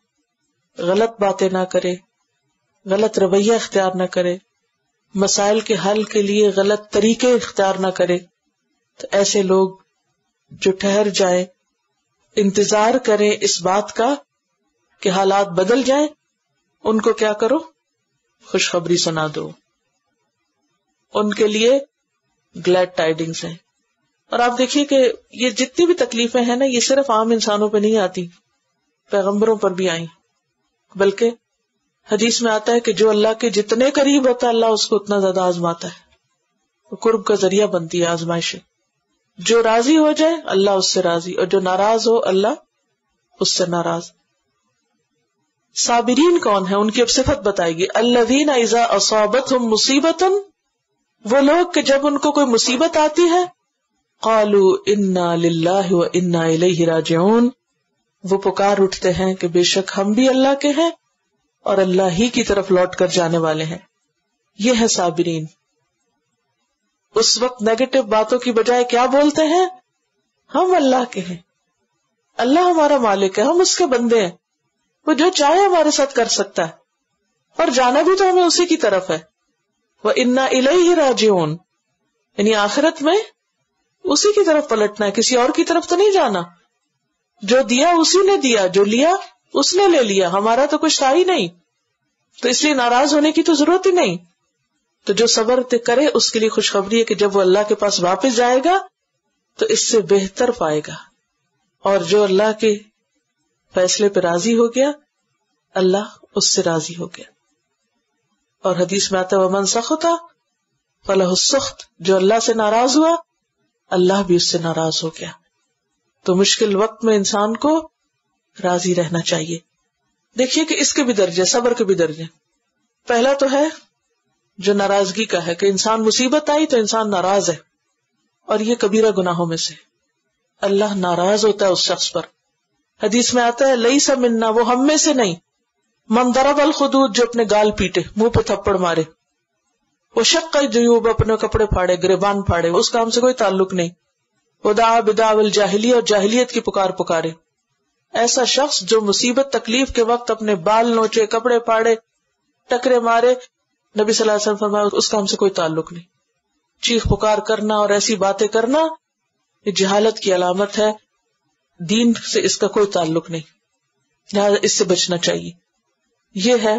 غلط باتیں نہ کرے، غلط رویہ اختیار نہ کرے، مسائل کے حل کے لیے غلط طریقے اختیار نہ کرے. تو ایسے لوگ جو ٹھہر جائیں، انتظار کریں اس بات کا کہ حالات بدل جائیں، ان کو کیا کرو؟ خوشخبری سنا دو. ان کے لیے گلیڈ ٹائیڈنگز ہیں. اور آپ دیکھیے کہ یہ جتنی بھی تکلیفیں ہیں نا، یہ صرف عام انسانوں پہ نہیں آتی، پیغمبروں پر بھی آئیں. بلکہ حدیث میں آتا ہے کہ جو اللہ کے جتنے قریب ہوتا ہے اللہ اس کو اتنا زیادہ آزماتا ہے. وہ قرب کا ذریعہ بنتی ہے آزمائش. جو راضی ہو جائے اللہ اس سے راضی، اور جو ناراض ہو اللہ اس سے ناراض. صابرین کون ہے؟ ان کی اب صفت بتائے گی. الذین اذا اصابتهم مصیبۃ، وہ لوگ کہ جب ان کو کوئی مصیبت آتی ہے، قالوا انا للہ وانا الیہ راجعون، وہ پکار اٹھتے ہیں کہ بے شک ہم بھی اللہ کے ہیں اور اللہ ہی کی طرف لوٹ کر جانے والے ہیں. یہ ہے صابرین. اس وقت نیگیٹو باتوں کی بجائے کیا بولتے ہیں؟ ہم اللہ کے ہیں، اللہ ہمارا مالک ہے، ہم اس کے بندے ہیں، وہ جو چاہے ہمارے ساتھ کر سکتا ہے، اور جانا بھی تو ہمیں اسی کی طرف ہے. وَإِنَّا إِلَيْهِ رَاجِعُونَ، یعنی آخرت میں اسی کی طرف پلٹنا ہے، کسی اور کی طرف تو نہیں جانا. جو دیا اسی نے دیا، جو لیا اس نے لے لیا، ہمارا تو کچھ تھا ہی نہیں، تو اس لیے ناراض ہونے کی تو ضرورت ہی نہیں. تو جو صبر کرے اس کے لیے خوشخبری ہے کہ جب وہ اللہ کے پاس واپس جائے گا تو اس سے بہتر پائے گا. اور جو اللہ کے فیصلے پہ راضی ہو گیا اللہ اس سے راضی ہو گیا. اور حدیث میں آتا ہے وَمَن سَخِطَ فَلَهُ السُّخْطُ، جو اللہ سے ناراض ہوا اللہ بھی اس سے ناراض ہو گیا. تو مشکل وقت میں انسان کو راضی رہنا چاہیے. دیکھیے کہ اس کے بھی درجے، صبر کے بھی درجے. پہلا تو ہے جو ناراضگی کا ہے کہ انسان مصیبت آئی تو انسان ناراض ہے، اور یہ کبیرہ گناہوں میں سے. اللہ ناراض ہوتا ہے اس شخص پر. حدیث میں آتا ہے لیس منا، وہ ہم میں سے نہیں. من ضرب الخدود، جو اپنے گال پیٹے، منہ پہ تھپڑ مارے. وہ شق الجیوب، اپنے کپڑے پھاڑے، گریبان پھاڑے، اس کام سے کوئی تعلق نہیں. وہ دعا بدعوى الجاہلیہ، اور جاہلیت کی پکارے. ایسا شخص جو مصیبت تکلیف کے وقت اپنے بال نوچے، کپڑے پھاڑے، ٹکرے مارے، نبی صلی اللہ علیہ وسلم فرمایا اس کام سے کوئی تعلق نہیں. چیخ پکار کرنا اور ایسی باتیں کرنا یہ جہالت کی علامت ہے، دین سے اس کا کوئی تعلق نہیں، لہذا اس سے بچنا چاہیے. یہ ہے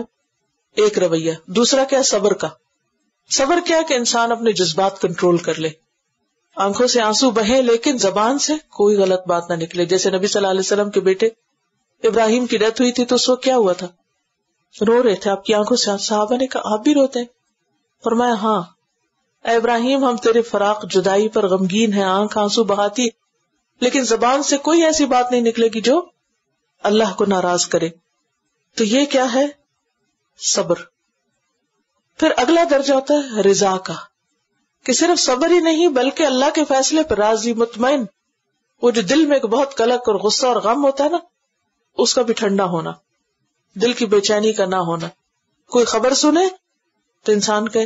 ایک رویہ. دوسرا کیا؟ صبر کا. صبر کیا کہ انسان اپنے جذبات کنٹرول کر لے. آنکھوں سے آنسو بہیں لیکن زبان سے کوئی غلط بات نہ نکلے. جیسے نبی صلی اللہ علیہ وسلم کے بیٹے ابراہیم کی ڈیتھ ہوئی تھی تو اس وقت کیا ہوا تھا؟ رو رہے تھے. آپ کی آنکھوں سے صحابہ نے کہا آپ بھی روتے ہیں؟ فرمایا ہاں اے ابراہیم، ہم تیرے فراق جدائی پر غمگین ہیں، آنکھ آنسو بہاتی، لیکن زبان سے کوئی ایسی بات نہیں نکلے گی جو اللہ کو ناراض کرے. تو یہ کیا ہے؟ صبر. پھر اگلا درجہ ہوتا ہے رضا کا، کہ صرف صبر ہی نہیں بلکہ اللہ کے فیصلے پر راضی مطمئن. وہ جو دل میں ایک بہت قلق اور غصہ اور غم ہوتا ہے نا، اس کا بھی ٹھنڈا ہونا، دل کی بے چینی کا نہ ہونا. کوئی خبر سنے تو انسان کہے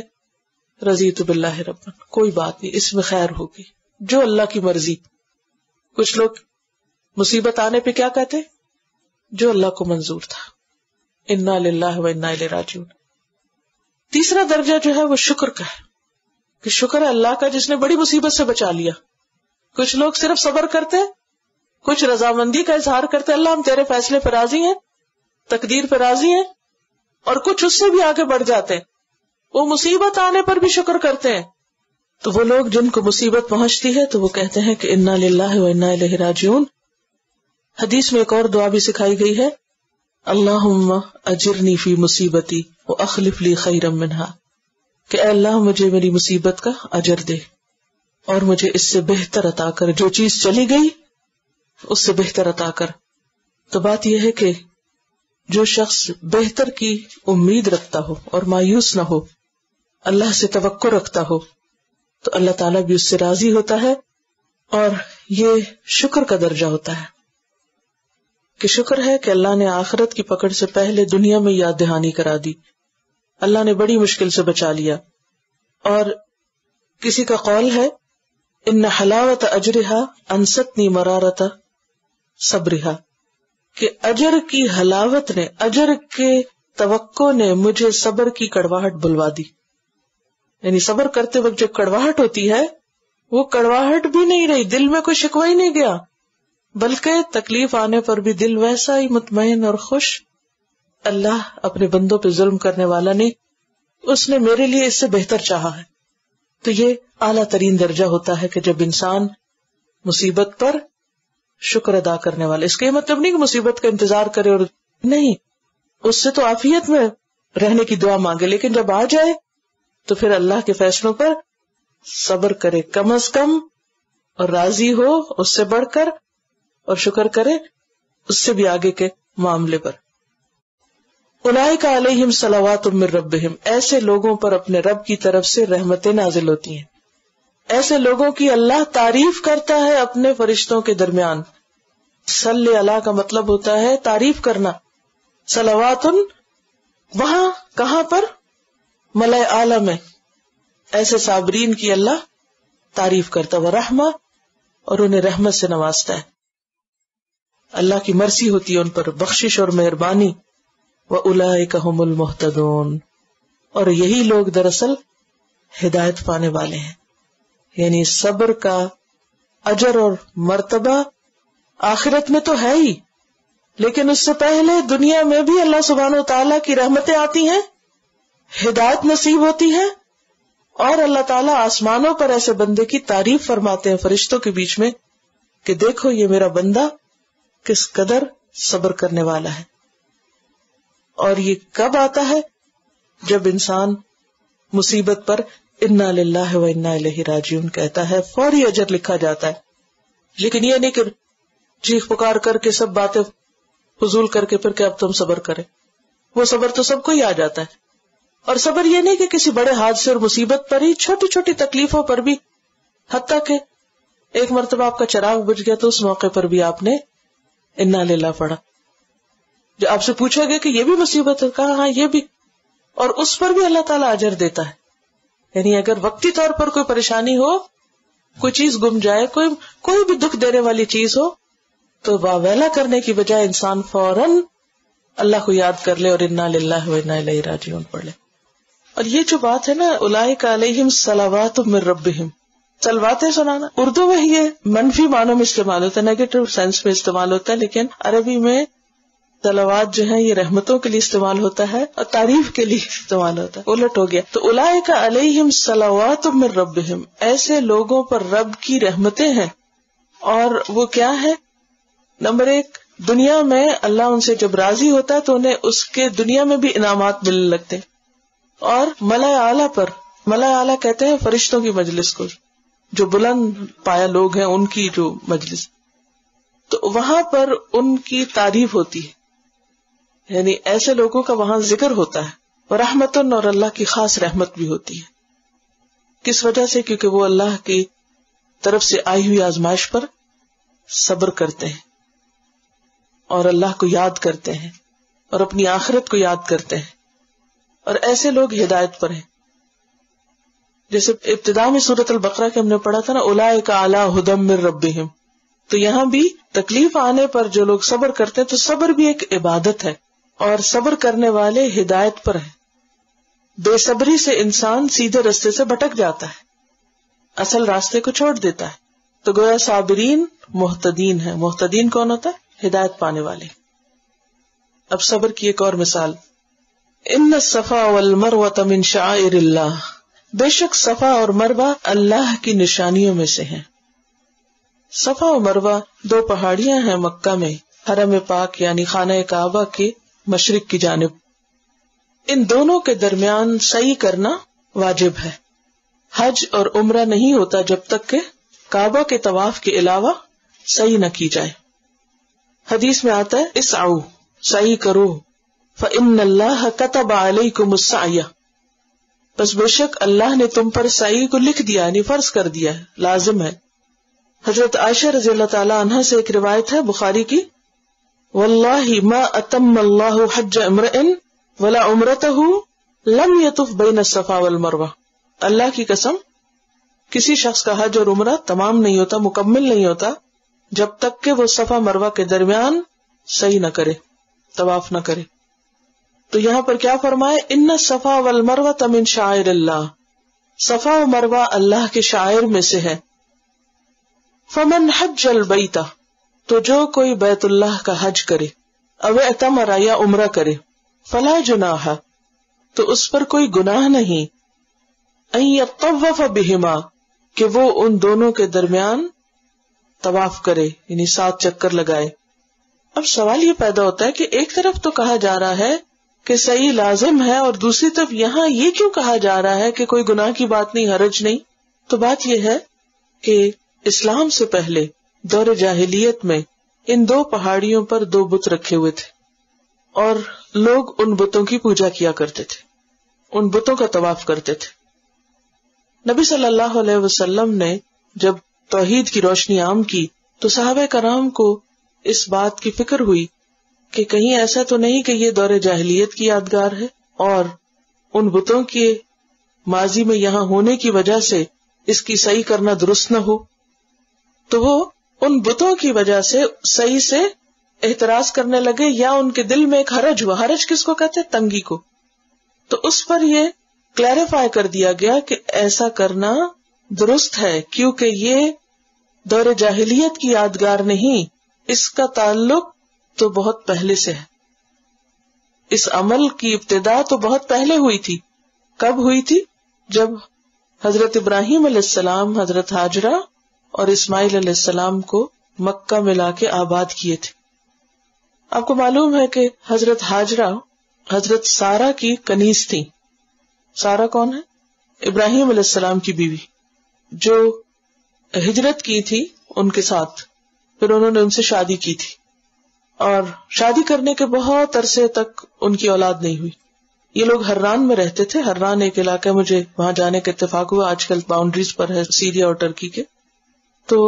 رضیت باللہ ربا، کوئی بات نہیں، اس میں خیر ہوگی، جو اللہ کی مرضی. کچھ لوگ مصیبت آنے پہ کیا کہتے؟ جو اللہ کو منظور تھا، انا للہ و انا الیہ راجعون. تیسرا درجہ جو ہے وہ شکر کا ہے، کہ شکر ہے اللہ کا جس نے بڑی مصیبت سے بچا لیا. کچھ لوگ صرف صبر کرتے، کچھ رضامندی کا اظہار کرتے، اللہ ہم تیرے فیصلے پر راضی ہیں، تقدیر پر راضی ہیں، اور کچھ اس سے بھی آگے بڑھ جاتے ہیں، وہ مصیبت آنے پر بھی شکر کرتے ہیں. تو وہ لوگ جن کو مصیبت پہنچتی ہے تو وہ کہتے ہیں کہ انا للہ و انا الیہ راجعون. حدیث میں ایک اور دعا بھی سکھائی گئی ہے، اللہم اجرنی فی مصیبتی واخلف لی خیرا منہا، کہ اے اللہ مجھے میری مصیبت کا اجر دے اور مجھے اس سے بہتر عطا کر، جو چیز چلی گئی اس سے بہتر عطا کر. تو بات یہ ہے کہ جو شخص بہتر کی امید رکھتا ہو اور مایوس نہ ہو، اللہ سے توقع رکھتا ہو، تو اللہ تعالیٰ بھی اس سے راضی ہوتا ہے. اور یہ شکر کا درجہ ہوتا ہے کہ شکر ہے کہ اللہ نے آخرت کی پکڑ سے پہلے دنیا میں یاد دہانی کرا دی، اللہ نے بڑی مشکل سے بچا لیا. اور کسی کا قول ہے ان حلاوت اجرہا انستنی مرارت صبرہا، کہ اجر کی حلاوت نے، اجر کے توقع نے مجھے صبر کی کڑواہٹ بلوا دی. یعنی صبر کرتے وقت جو کڑواہٹ ہوتی ہے وہ کڑواہٹ بھی نہیں رہی، دل میں کوئی شکوہ ہی نہیں گیا، بلکہ تکلیف آنے پر بھی دل ویسا ہی مطمئن اور خوش. اللہ اپنے بندوں پہ ظلم کرنے والا نہیں، اس نے میرے لیے اس سے بہتر چاہا ہے. تو یہ اعلیٰ ترین درجہ ہوتا ہے کہ جب انسان مصیبت پر شکر ادا کرنے والا. اس کا یہ مطلب نہیں کہ مصیبت کا انتظار کرے، اور نہیں، اس سے تو عافیت میں رہنے کی دعا مانگے، لیکن جب آ جائے تو پھر اللہ کے فیصلوں پر صبر کرے کم از کم، اور راضی ہو اس سے بڑھ کر، اور شکر کرے اس سے بھی آگے کے معاملے پر. اولئک علیہم صلوات من ربہم، ایسے لوگوں پر اپنے رب کی طرف سے رحمتیں نازل ہوتی ہیں. ایسے لوگوں کی اللہ تعریف کرتا ہے اپنے فرشتوں کے درمیان. صلی اللہ کا مطلب ہوتا ہے تعریف کرنا. صلوات وہاں کہاں پر؟ ملائے اعلی میں. ایسے صابرین کی اللہ تعریف کرتا ہے، رحمہ، اور انہیں رحمت سے نوازتا ہے. اللہ کی مرضی ہوتی ہے ان پر، بخشش اور مہربانی. وَأُولَئِكَ هُمُ الْمُهْتَدُونَ، اور یہی لوگ دراصل ہدایت پانے والے ہیں. یعنی صبر کا اجر اور مرتبہ آخرت میں تو ہے ہی، لیکن اس سے پہلے دنیا میں بھی اللہ سبحانہ و تعالیٰ کی رحمتیں آتی ہیں، ہدایت نصیب ہوتی ہے، اور اللہ تعالیٰ آسمانوں پر ایسے بندے کی تعریف فرماتے ہیں فرشتوں کے بیچ میں کہ دیکھو یہ میرا بندہ کس قدر صبر کرنے والا ہے. اور یہ کب آتا ہے؟ جب انسان مصیبت پر انا للہ و انا الیہ راجعون کہتا ہے، فوری اجر لکھا جاتا ہے. لیکن یہ نہیں کہ چیخ پکار کر کے سب باتیں فضول کر کے پھر کہ اب تم صبر کرے. وہ صبر تو سب کو ہی آ جاتا ہے. اور صبر یہ نہیں کہ کسی بڑے حادثے اور مصیبت پر ہی، چھوٹی چھوٹی تکلیفوں پر بھی، حتیٰ کہ ایک مرتبہ آپ کا چراغ بجھ گیا تو اس موقع پر بھی آپ نے انا للہ پڑھا. جو آپ سے پوچھا گیا کہ یہ بھی مصیبت ہے، کہا ہاں یہ بھی، اور اس پر بھی اللہ تعالیٰ اجر دیتا ہے. یعنی اگر وقتی طور پر کوئی پریشانی ہو، کوئی چیز گم جائے، کوئی بھی دکھ دینے والی چیز ہو، تو واویلا کرنے کی بجائے انسان فوراً اللہ کو یاد کر لے اور انا للہ و انا الیہ راجعون پڑھ لے. اور یہ جو بات ہے نا، اولئک علیہم صلوات من ربہم، صلواتیں سنانا اردو میں یہ منفی معنوں میں استعمال ہوتا ہے، نیگیٹو سینس میں استعمال ہوتا ہے، لیکن عربی میں صلوات جو ہیں یہ رحمتوں کے لیے استعمال ہوتا ہے اور تعریف کے لیے استعمال ہوتا ہے، الٹ ہو گیا. تو اولئک علیہم صلوات من ربہم، ایسے لوگوں پر رب کی رحمتیں ہیں. اور وہ کیا ہے؟ نمبر 1، دنیا میں اللہ ان سے جب راضی ہوتا ہے تو انہیں اس کے دنیا میں بھی انعامات ملنے لگتے ہیں. اور ملأ اعلیٰ پر، ملأ اعلیٰ کہتے ہیں فرشتوں کی مجلس کو، جو بلند پایا لوگ ہیں ان کی جو مجلس، تو وہاں پر ان کی تعریف ہوتی ہے. یعنی ایسے لوگوں کا وہاں ذکر ہوتا ہے. اور رحمتن، اور اللہ کی خاص رحمت بھی ہوتی ہے. کس وجہ سے؟ کیونکہ وہ اللہ کی طرف سے آئی ہوئی آزمائش پر صبر کرتے ہیں اور اللہ کو یاد کرتے ہیں اور اپنی آخرت کو یاد کرتے ہیں. اور ایسے لوگ ہدایت پر ہیں. جیسے ابتدا میں سورۃ البقرہ کے ہم نے پڑھا تھا نا، اولئک علی ھدی من ربہم. تو یہاں بھی تکلیف آنے پر جو لوگ صبر کرتے ہیں، تو صبر بھی ایک عبادت ہے، اور صبر کرنے والے ہدایت پر ہیں. بے صبری سے انسان سیدھے راستے سے بھٹک جاتا ہے، اصل راستے کو چھوڑ دیتا ہے. تو گویا صابرین محتدین ہیں. محتدین کون ہوتا ہے؟ ہدایت پانے والے. اب صبر کی ایک اور مثال، ان الصفا والمروۃ من شعائر اللہ، بے شک صفا اور مروہ اللہ کی نشانیوں میں سے ہیں. صفا و مروہ 2 پہاڑیاں ہیں مکہ میں، حرم پاک یعنی خانہ کعبہ کے مشرق کی جانب. ان دونوں کے درمیان سعی کرنا واجب ہے. حج اور عمرہ نہیں ہوتا جب تک کہ کعبہ کے طواف کے علاوہ سعی نہ کی جائے. حدیث میں آتا ہے اسعوا، سعی کرو، فإن اللہ كتب علیکم السعی، بس بے شک اللہ نے تم پر سعی کو لکھ دیا، یعنی فرض کر دیا ہے، لازم ہے. حضرت عائشہ رضی اللہ تعالی عنہا سے ایک روایت ہے بخاری کی، واللہ ما اتم اللہ حج امرئ ولا عمرتہ لم یطف بین الصفا والمروہ، اللہ کی قسم کسی شخص کا حج اور عمرہ تمام نہیں ہوتا، مکمل نہیں ہوتا، جب تک کہ وہ صفا مروہ کے درمیان سعی نہ کرے، طواف نہ کرے. تو یہاں پر کیا فرمائے؟ ان الصفا والمروۃ من شعائر اللہ، صفا و مروہ اللہ کے شعائر میں سے ہے. فمن حج البیت، تو جو کوئی بیت اللہ کا حج کرے، او اعتمر یا عمرہ کرے، فلا جناح، تو اس پر کوئی گناہ نہیں، ان یطوف بہما، کہ وہ ان دونوں کے درمیان طواف کرے، یعنی 7 چکر لگائے. اب سوال یہ پیدا ہوتا ہے کہ ایک طرف تو کہا جا رہا ہے کہ صحیح لازم ہے، اور دوسری طرف یہاں یہ کیوں کہا جا رہا ہے کہ کوئی گناہ کی بات نہیں، حرج نہیں؟ تو بات یہ ہے کہ اسلام سے پہلے دور جاہلیت میں ان 2 پہاڑیوں پر 2 بت رکھے ہوئے تھے، اور لوگ ان بتوں کی پوجا کیا کرتے تھے، ان بتوں کا طواف کرتے تھے. نبی صلی اللہ علیہ وسلم نے جب توحید کی روشنی عام کی تو صحابہ کرام کو اس بات کی فکر ہوئی کہ کہیں ایسا تو نہیں کہ یہ دور جاہلیت کی یادگار ہے اور ان بتوں کے ماضی میں یہاں ہونے کی وجہ سے اس کی صحیح کرنا درست نہ ہو. تو وہ ان بتوں کی وجہ سے صحیح سے اعتراض کرنے لگے، یا ان کے دل میں ایک حرج ہوا. حرج کس کو کہتے ہیں؟ تنگی کو. تو اس پر یہ کلیریفائی کر دیا گیا کہ ایسا کرنا درست ہے، کیونکہ یہ دور جاہلیت کی یادگار نہیں، اس کا تعلق تو بہت پہلے سے ہے. اس عمل کی ابتدا تو بہت پہلے ہوئی تھی. کب ہوئی تھی؟ جب حضرت ابراہیم علیہ السلام حضرت ہاجرہ اور اسماعیل علیہ السلام کو مکہ میں لا کے آباد کیے تھے. آپ کو معلوم ہے کہ حضرت ہاجرہ حضرت سارہ کی کنیز تھی. سارہ کون ہے؟ ابراہیم علیہ السلام کی بیوی جو ہجرت کی تھی ان کے ساتھ. پھر انہوں نے ان سے شادی کی تھی اور شادی کرنے کے بہت عرصے تک ان کی اولاد نہیں ہوئی. یہ لوگ حران میں رہتے تھے. حران ایک علاقہ، مجھے وہاں جانے کا اتفاق ہوا، آج کل باؤنڈریز پر ہے سیریا اور ٹرکی کے. تو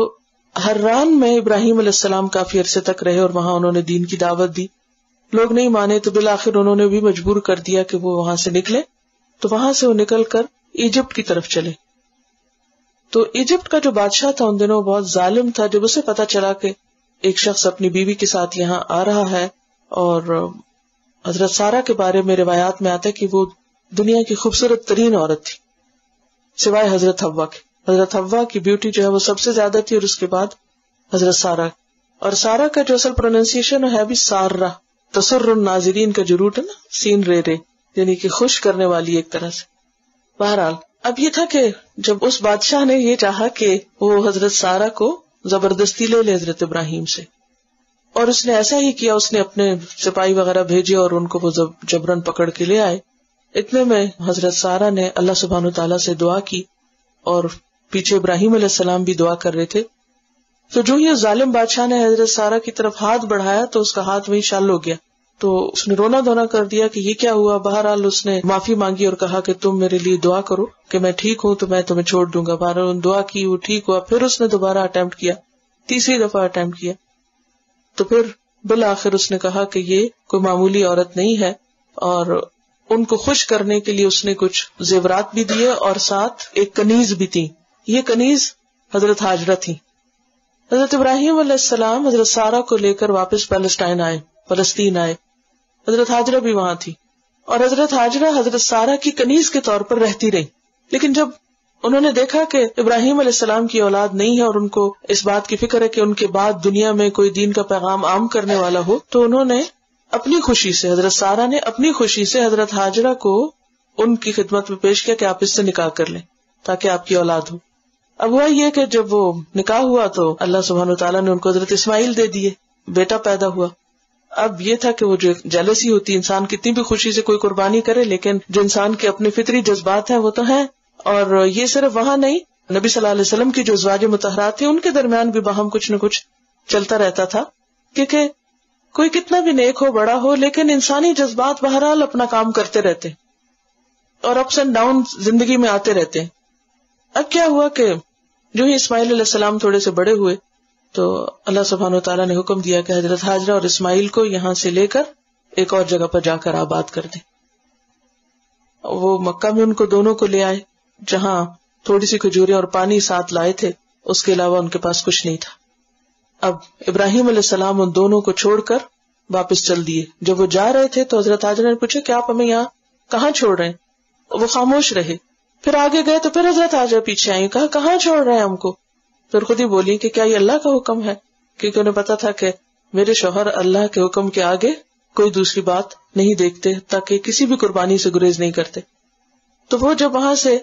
حران میں ابراہیم علیہ السلام کافی عرصے تک رہے اور وہاں انہوں نے دین کی دعوت دی. لوگ نہیں مانے تو بالآخر انہوں نے بھی مجبور کر دیا کہ وہ وہاں سے نکلے. تو وہاں سے وہ نکل کر ایجپٹ کی طرف چلے. تو ایجپٹ کا جو بادشاہ تھا ان دنوں بہت ظالم تھا. جب اسے پتا چلا کہ ایک شخص اپنی بیوی کے ساتھ یہاں آ رہا ہے، اور حضرت سارہ کے بارے میں روایات میں آتا ہے کہ وہ دنیا کی خوبصورت ترین عورت تھی سوائے حضرت حوا کے. حضرت حوا کی بیوٹی جو ہے وہ سب سے زیادہ تھی، اور اس کے بعد حضرت سارہ. اور سارہ کا جو اصل پروننسیشن ہے بھی سارہ، تسر الناظرین کا جو روٹ ہے نا، سین رے رے، یعنی کہ خوش کرنے والی ایک طرح سے. بہرحال اب یہ تھا کہ جب اس بادشاہ نے یہ چاہا کہ وہ حضرت سارہ کو زبردستی لے حضرت ابراہیم سے، اور اس نے ایسا ہی کیا. اس نے اپنے سپاہی وغیرہ بھیجے اور ان کو وہ جبرن پکڑ کے لے آئے. اتنے میں حضرت سارہ نے اللہ سبحانہ تعالیٰ سے دعا کی، اور پیچھے ابراہیم علیہ السلام بھی دعا کر رہے تھے. تو جو یہ ظالم بادشاہ نے حضرت سارہ کی طرف ہاتھ بڑھایا تو اس کا ہاتھ وہیں شل ہو گیا. تو اس نے رونا دھونا کر دیا کہ یہ کیا ہوا. بہرحال اس نے معافی مانگی اور کہا کہ تم میرے لیے دعا کرو کہ میں ٹھیک ہوں تو میں تمہیں چھوڑ دوں گا. بہرحال دعا کی، وہ ٹھیک ہوا. پھر اس نے دوبارہ اٹیمپٹ کیا، تیسری دفعہ اٹیمپٹ کیا. تو پھر بالآخر اس نے کہا کہ یہ کوئی معمولی عورت نہیں ہے، اور ان کو خوش کرنے کے لیے اس نے کچھ زیورات بھی دیے اور ساتھ ایک کنیز بھی تھی. یہ کنیز حضرت ہاجرہ تھی. حضرت ابراہیم علیہ السلام حضرت سارہ کو لے کر واپس فلسطین آئے. حضرت ہاجرہ بھی وہاں تھی، اور حضرت ہاجرہ حضرت سارہ کی کنیز کے طور پر رہتی رہی. لیکن جب انہوں نے دیکھا کہ ابراہیم علیہ السلام کی اولاد نہیں ہے اور ان کو اس بات کی فکر ہے کہ ان کے بعد دنیا میں کوئی دین کا پیغام عام کرنے والا ہو، تو انہوں نے اپنی خوشی سے، حضرت سارہ نے اپنی خوشی سے حضرت ہاجرہ کو ان کی خدمت میں پیش کیا کہ آپ اس سے نکاح کر لیں تاکہ آپ کی اولاد ہو. اب ہوا یہ کہ جب وہ نکاح ہوا تو اللہ سبحانہ وتعالیٰ نے ان کو حضرت اسماعیل دے دیے، بیٹا پیدا ہوا. اب یہ تھا کہ وہ جو جیلسی ہوتی، انسان کتنی بھی خوشی سے کوئی قربانی کرے لیکن جو انسان کے اپنے فطری جذبات ہیں وہ تو ہیں. اور یہ صرف وہاں نہیں، نبی صلی اللہ علیہ وسلم کی جو ازواج مطہرات تھے ان کے درمیان بھی باہم کچھ نہ کچھ چلتا رہتا تھا، کیونکہ کوئی کتنا بھی نیک ہو، بڑا ہو، لیکن انسانی جذبات بہرحال اپنا کام کرتے رہتے اور اپس اینڈ ڈاؤن زندگی میں آتے رہتے ہیں. اب کیا ہوا کہ جو ہی اسماعیل علیہ السلام تھوڑے سے بڑے ہوئے تو اللہ سبحانہ وتعالیٰ نے حکم دیا کہ حضرت ہاجرہ اور اسماعیل کو یہاں سے لے کر ایک اور جگہ پر جا کر آباد کر دیں. وہ مکہ میں ان کو دونوں کو لے آئے، جہاں تھوڑی سی کھجوریں اور پانی ساتھ لائے تھے، اس کے علاوہ ان کے پاس کچھ نہیں تھا. اب ابراہیم علیہ السلام ان دونوں کو چھوڑ کر واپس چل دیے. جب وہ جا رہے تھے تو حضرت ہاجرہ نے پوچھا کہ آپ ہمیں یہاں کہاں چھوڑ رہے ہیں؟ وہ خاموش رہے. پھر آگے گئے تو پھر حضرت ہاجرہ پیچھے آئی، کہا کہاں چھوڑ رہے ہیں ہم کو؟ پھر خود ہی بولی کہ کیا یہ اللہ کا حکم ہے، کیونکہ انہیں پتا تھا کہ میرے شوہر اللہ کے حکم کے آگے کوئی دوسری بات نہیں دیکھتے، تاکہ کسی بھی قربانی سے گریز نہیں کرتے. تو وہ جب وہاں سے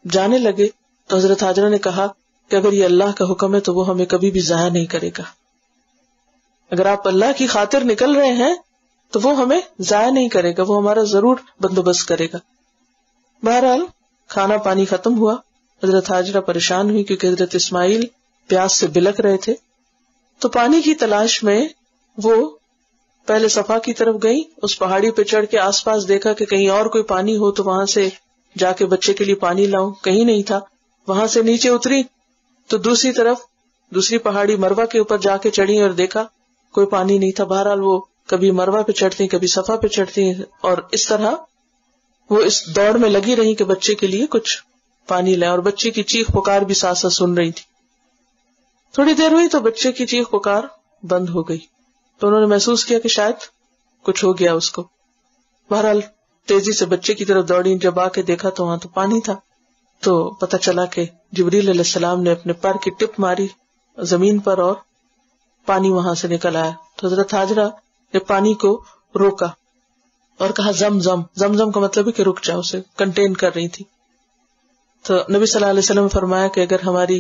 جانے لگے تو حضرت ہاجرہ نے کہا کہ اگر یہ اللہ کا حکم ہے تو وہ ہمیں کبھی بھی ضائع نہیں کرے گا. اگر آپ اللہ کی خاطر نکل رہے ہیں تو وہ ہمیں ضائع نہیں کرے گا، وہ ہمارا ضرور بندوبست کرے گا. بہرحال کھانا پانی ختم ہوا. حضرت ہاجرہ پریشان ہوئی کیونکہ حضرت اسماعیل پیاس سے بلک رہے تھے. تو پانی کی تلاش میں وہ پہلے صفا کی طرف گئی، اس پہاڑی پہ چڑھ کے آس پاس دیکھا کہ کہیں اور کوئی پانی ہو تو وہاں سے جا کے بچے کے لیے پانی لاؤں. کہیں نہیں تھا. وہاں سے نیچے اتری تو دوسری طرف دوسری پہاڑی مروہ کے اوپر جا کے چڑھی اور دیکھا کوئی پانی نہیں تھا. بہرحال وہ کبھی مروہ پہ چڑھتی، کبھی صفا پہ چڑھتی، اور اس طرح وہ اس دوڑ میں لگی رہی کہ بچے کے لیے کچھ پانی لائیں. اور بچے کی چیخ پکار بھی ساتھ ساتھ سن رہی تھی. تھوڑی دیر ہوئی تو بچے کی چیخ پکار بند ہو گئی. تو انہوں نے محسوس کیا کہ شاید کچھ ہو گیا اس کو. بہرحال تیزی سے بچے کی طرف دوڑی. جب آ کے دیکھا تو وہاں تو پانی تھا. تو پتہ چلا کہ جبریل علیہ السلام نے اپنے پر کی ٹپ ماری زمین پر اور پانی وہاں سے نکل آیا. تو حضرت ہاجرہ نے پانی کو روکا اور کہا زمزم. زمزم کا مطلب ہے کہ رک جاؤ، اسے کنٹین کر رہی تھی. تو نبی صلی اللہ علیہ وسلم نے فرمایا کہ اگر ہماری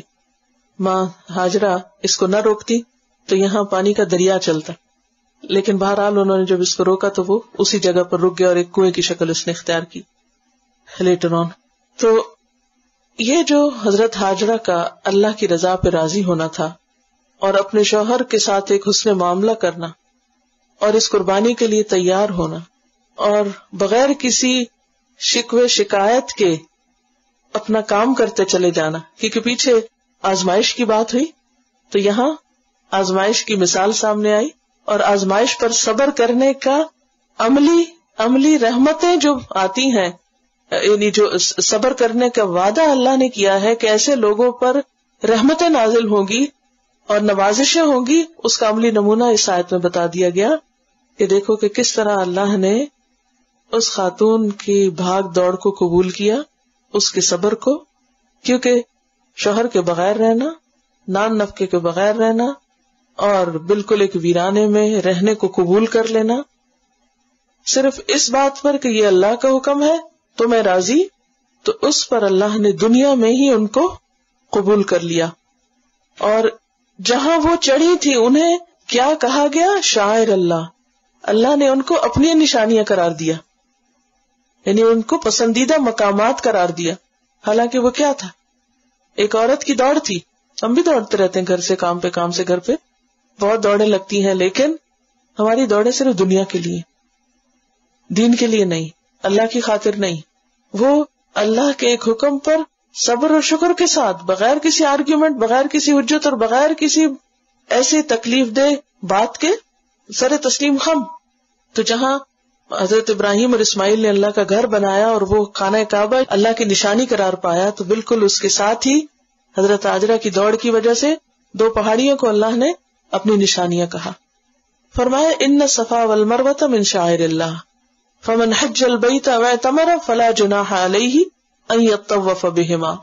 ماں ہاجرہ اس کو نہ روکتی تو یہاں پانی کا دریا چلتا. لیکن بہرحال انہوں نے جب اس کو روکا تو وہ اسی جگہ پر رک گیا اور ایک کنویں کی شکل اس نے اختیار کی لیٹر آن. تو یہ جو حضرت ہاجرہ کا اللہ کی رضا پہ راضی ہونا تھا اور اپنے شوہر کے ساتھ ایک حسن معاملہ کرنا اور اس قربانی کے لیے تیار ہونا اور بغیر کسی شکوے شکایت کے اپنا کام کرتے چلے جانا، کیونکہ پیچھے آزمائش کی بات ہوئی تو یہاں آزمائش کی مثال سامنے آئی اور آزمائش پر صبر کرنے کا عملی رحمتیں جو آتی ہیں، یعنی جو صبر کرنے کا وعدہ اللہ نے کیا ہے کہ ایسے لوگوں پر رحمتیں نازل ہوں گی اور نوازشیں ہوں گی، اس کا عملی نمونہ اس آیت میں بتا دیا گیا کہ دیکھو کہ کس طرح اللہ نے اس خاتون کی بھاگ دوڑ کو قبول کیا، اس کے صبر کو، کیونکہ شوہر کے بغیر رہنا، نان نفقے کے بغیر رہنا اور بالکل ایک ویرانے میں رہنے کو قبول کر لینا صرف اس بات پر کہ یہ اللہ کا حکم ہے تو میں راضی، تو اس پر اللہ نے دنیا میں ہی ان کو قبول کر لیا. اور جہاں وہ چڑھی تھی انہیں کیا کہا گیا؟ شاعر اللہ. اللہ نے ان کو اپنی نشانیاں قرار دیا، یعنی ان کو پسندیدہ مقامات قرار دیا. حالانکہ وہ کیا تھا؟ ایک عورت کی دوڑ تھی. ہم بھی دوڑتے رہتے ہیں، گھر سے کام پہ، کام سے گھر پہ، بہت دوڑیں لگتی ہیں، لیکن ہماری دوڑیں صرف دنیا کے لیے، دین کے لیے نہیں، اللہ کی خاطر نہیں. وہ اللہ کے ایک حکم پر صبر و شکر کے ساتھ، بغیر کسی آرگیومنٹ، بغیر کسی حجت اور بغیر کسی ایسی تکلیف دہ بات کے سر تسلیم خم. تو جہاں حضرت ابراہیم اور اسماعیل نے اللہ کا گھر بنایا اور وہ خانہ کعبہ اللہ کی نشانی قرار پایا، تو بالکل اس کے ساتھ ہی حضرت ہاجرہ کی دوڑ کی وجہ سے دو پہاڑیوں کو اللہ نے اپنی نشانیاں کہا. فرمایا ان الصفا والمروۃ من شعائر اللہ فمن حج البیت واعتمر فلا جناح علیہ ان یطوف بہما.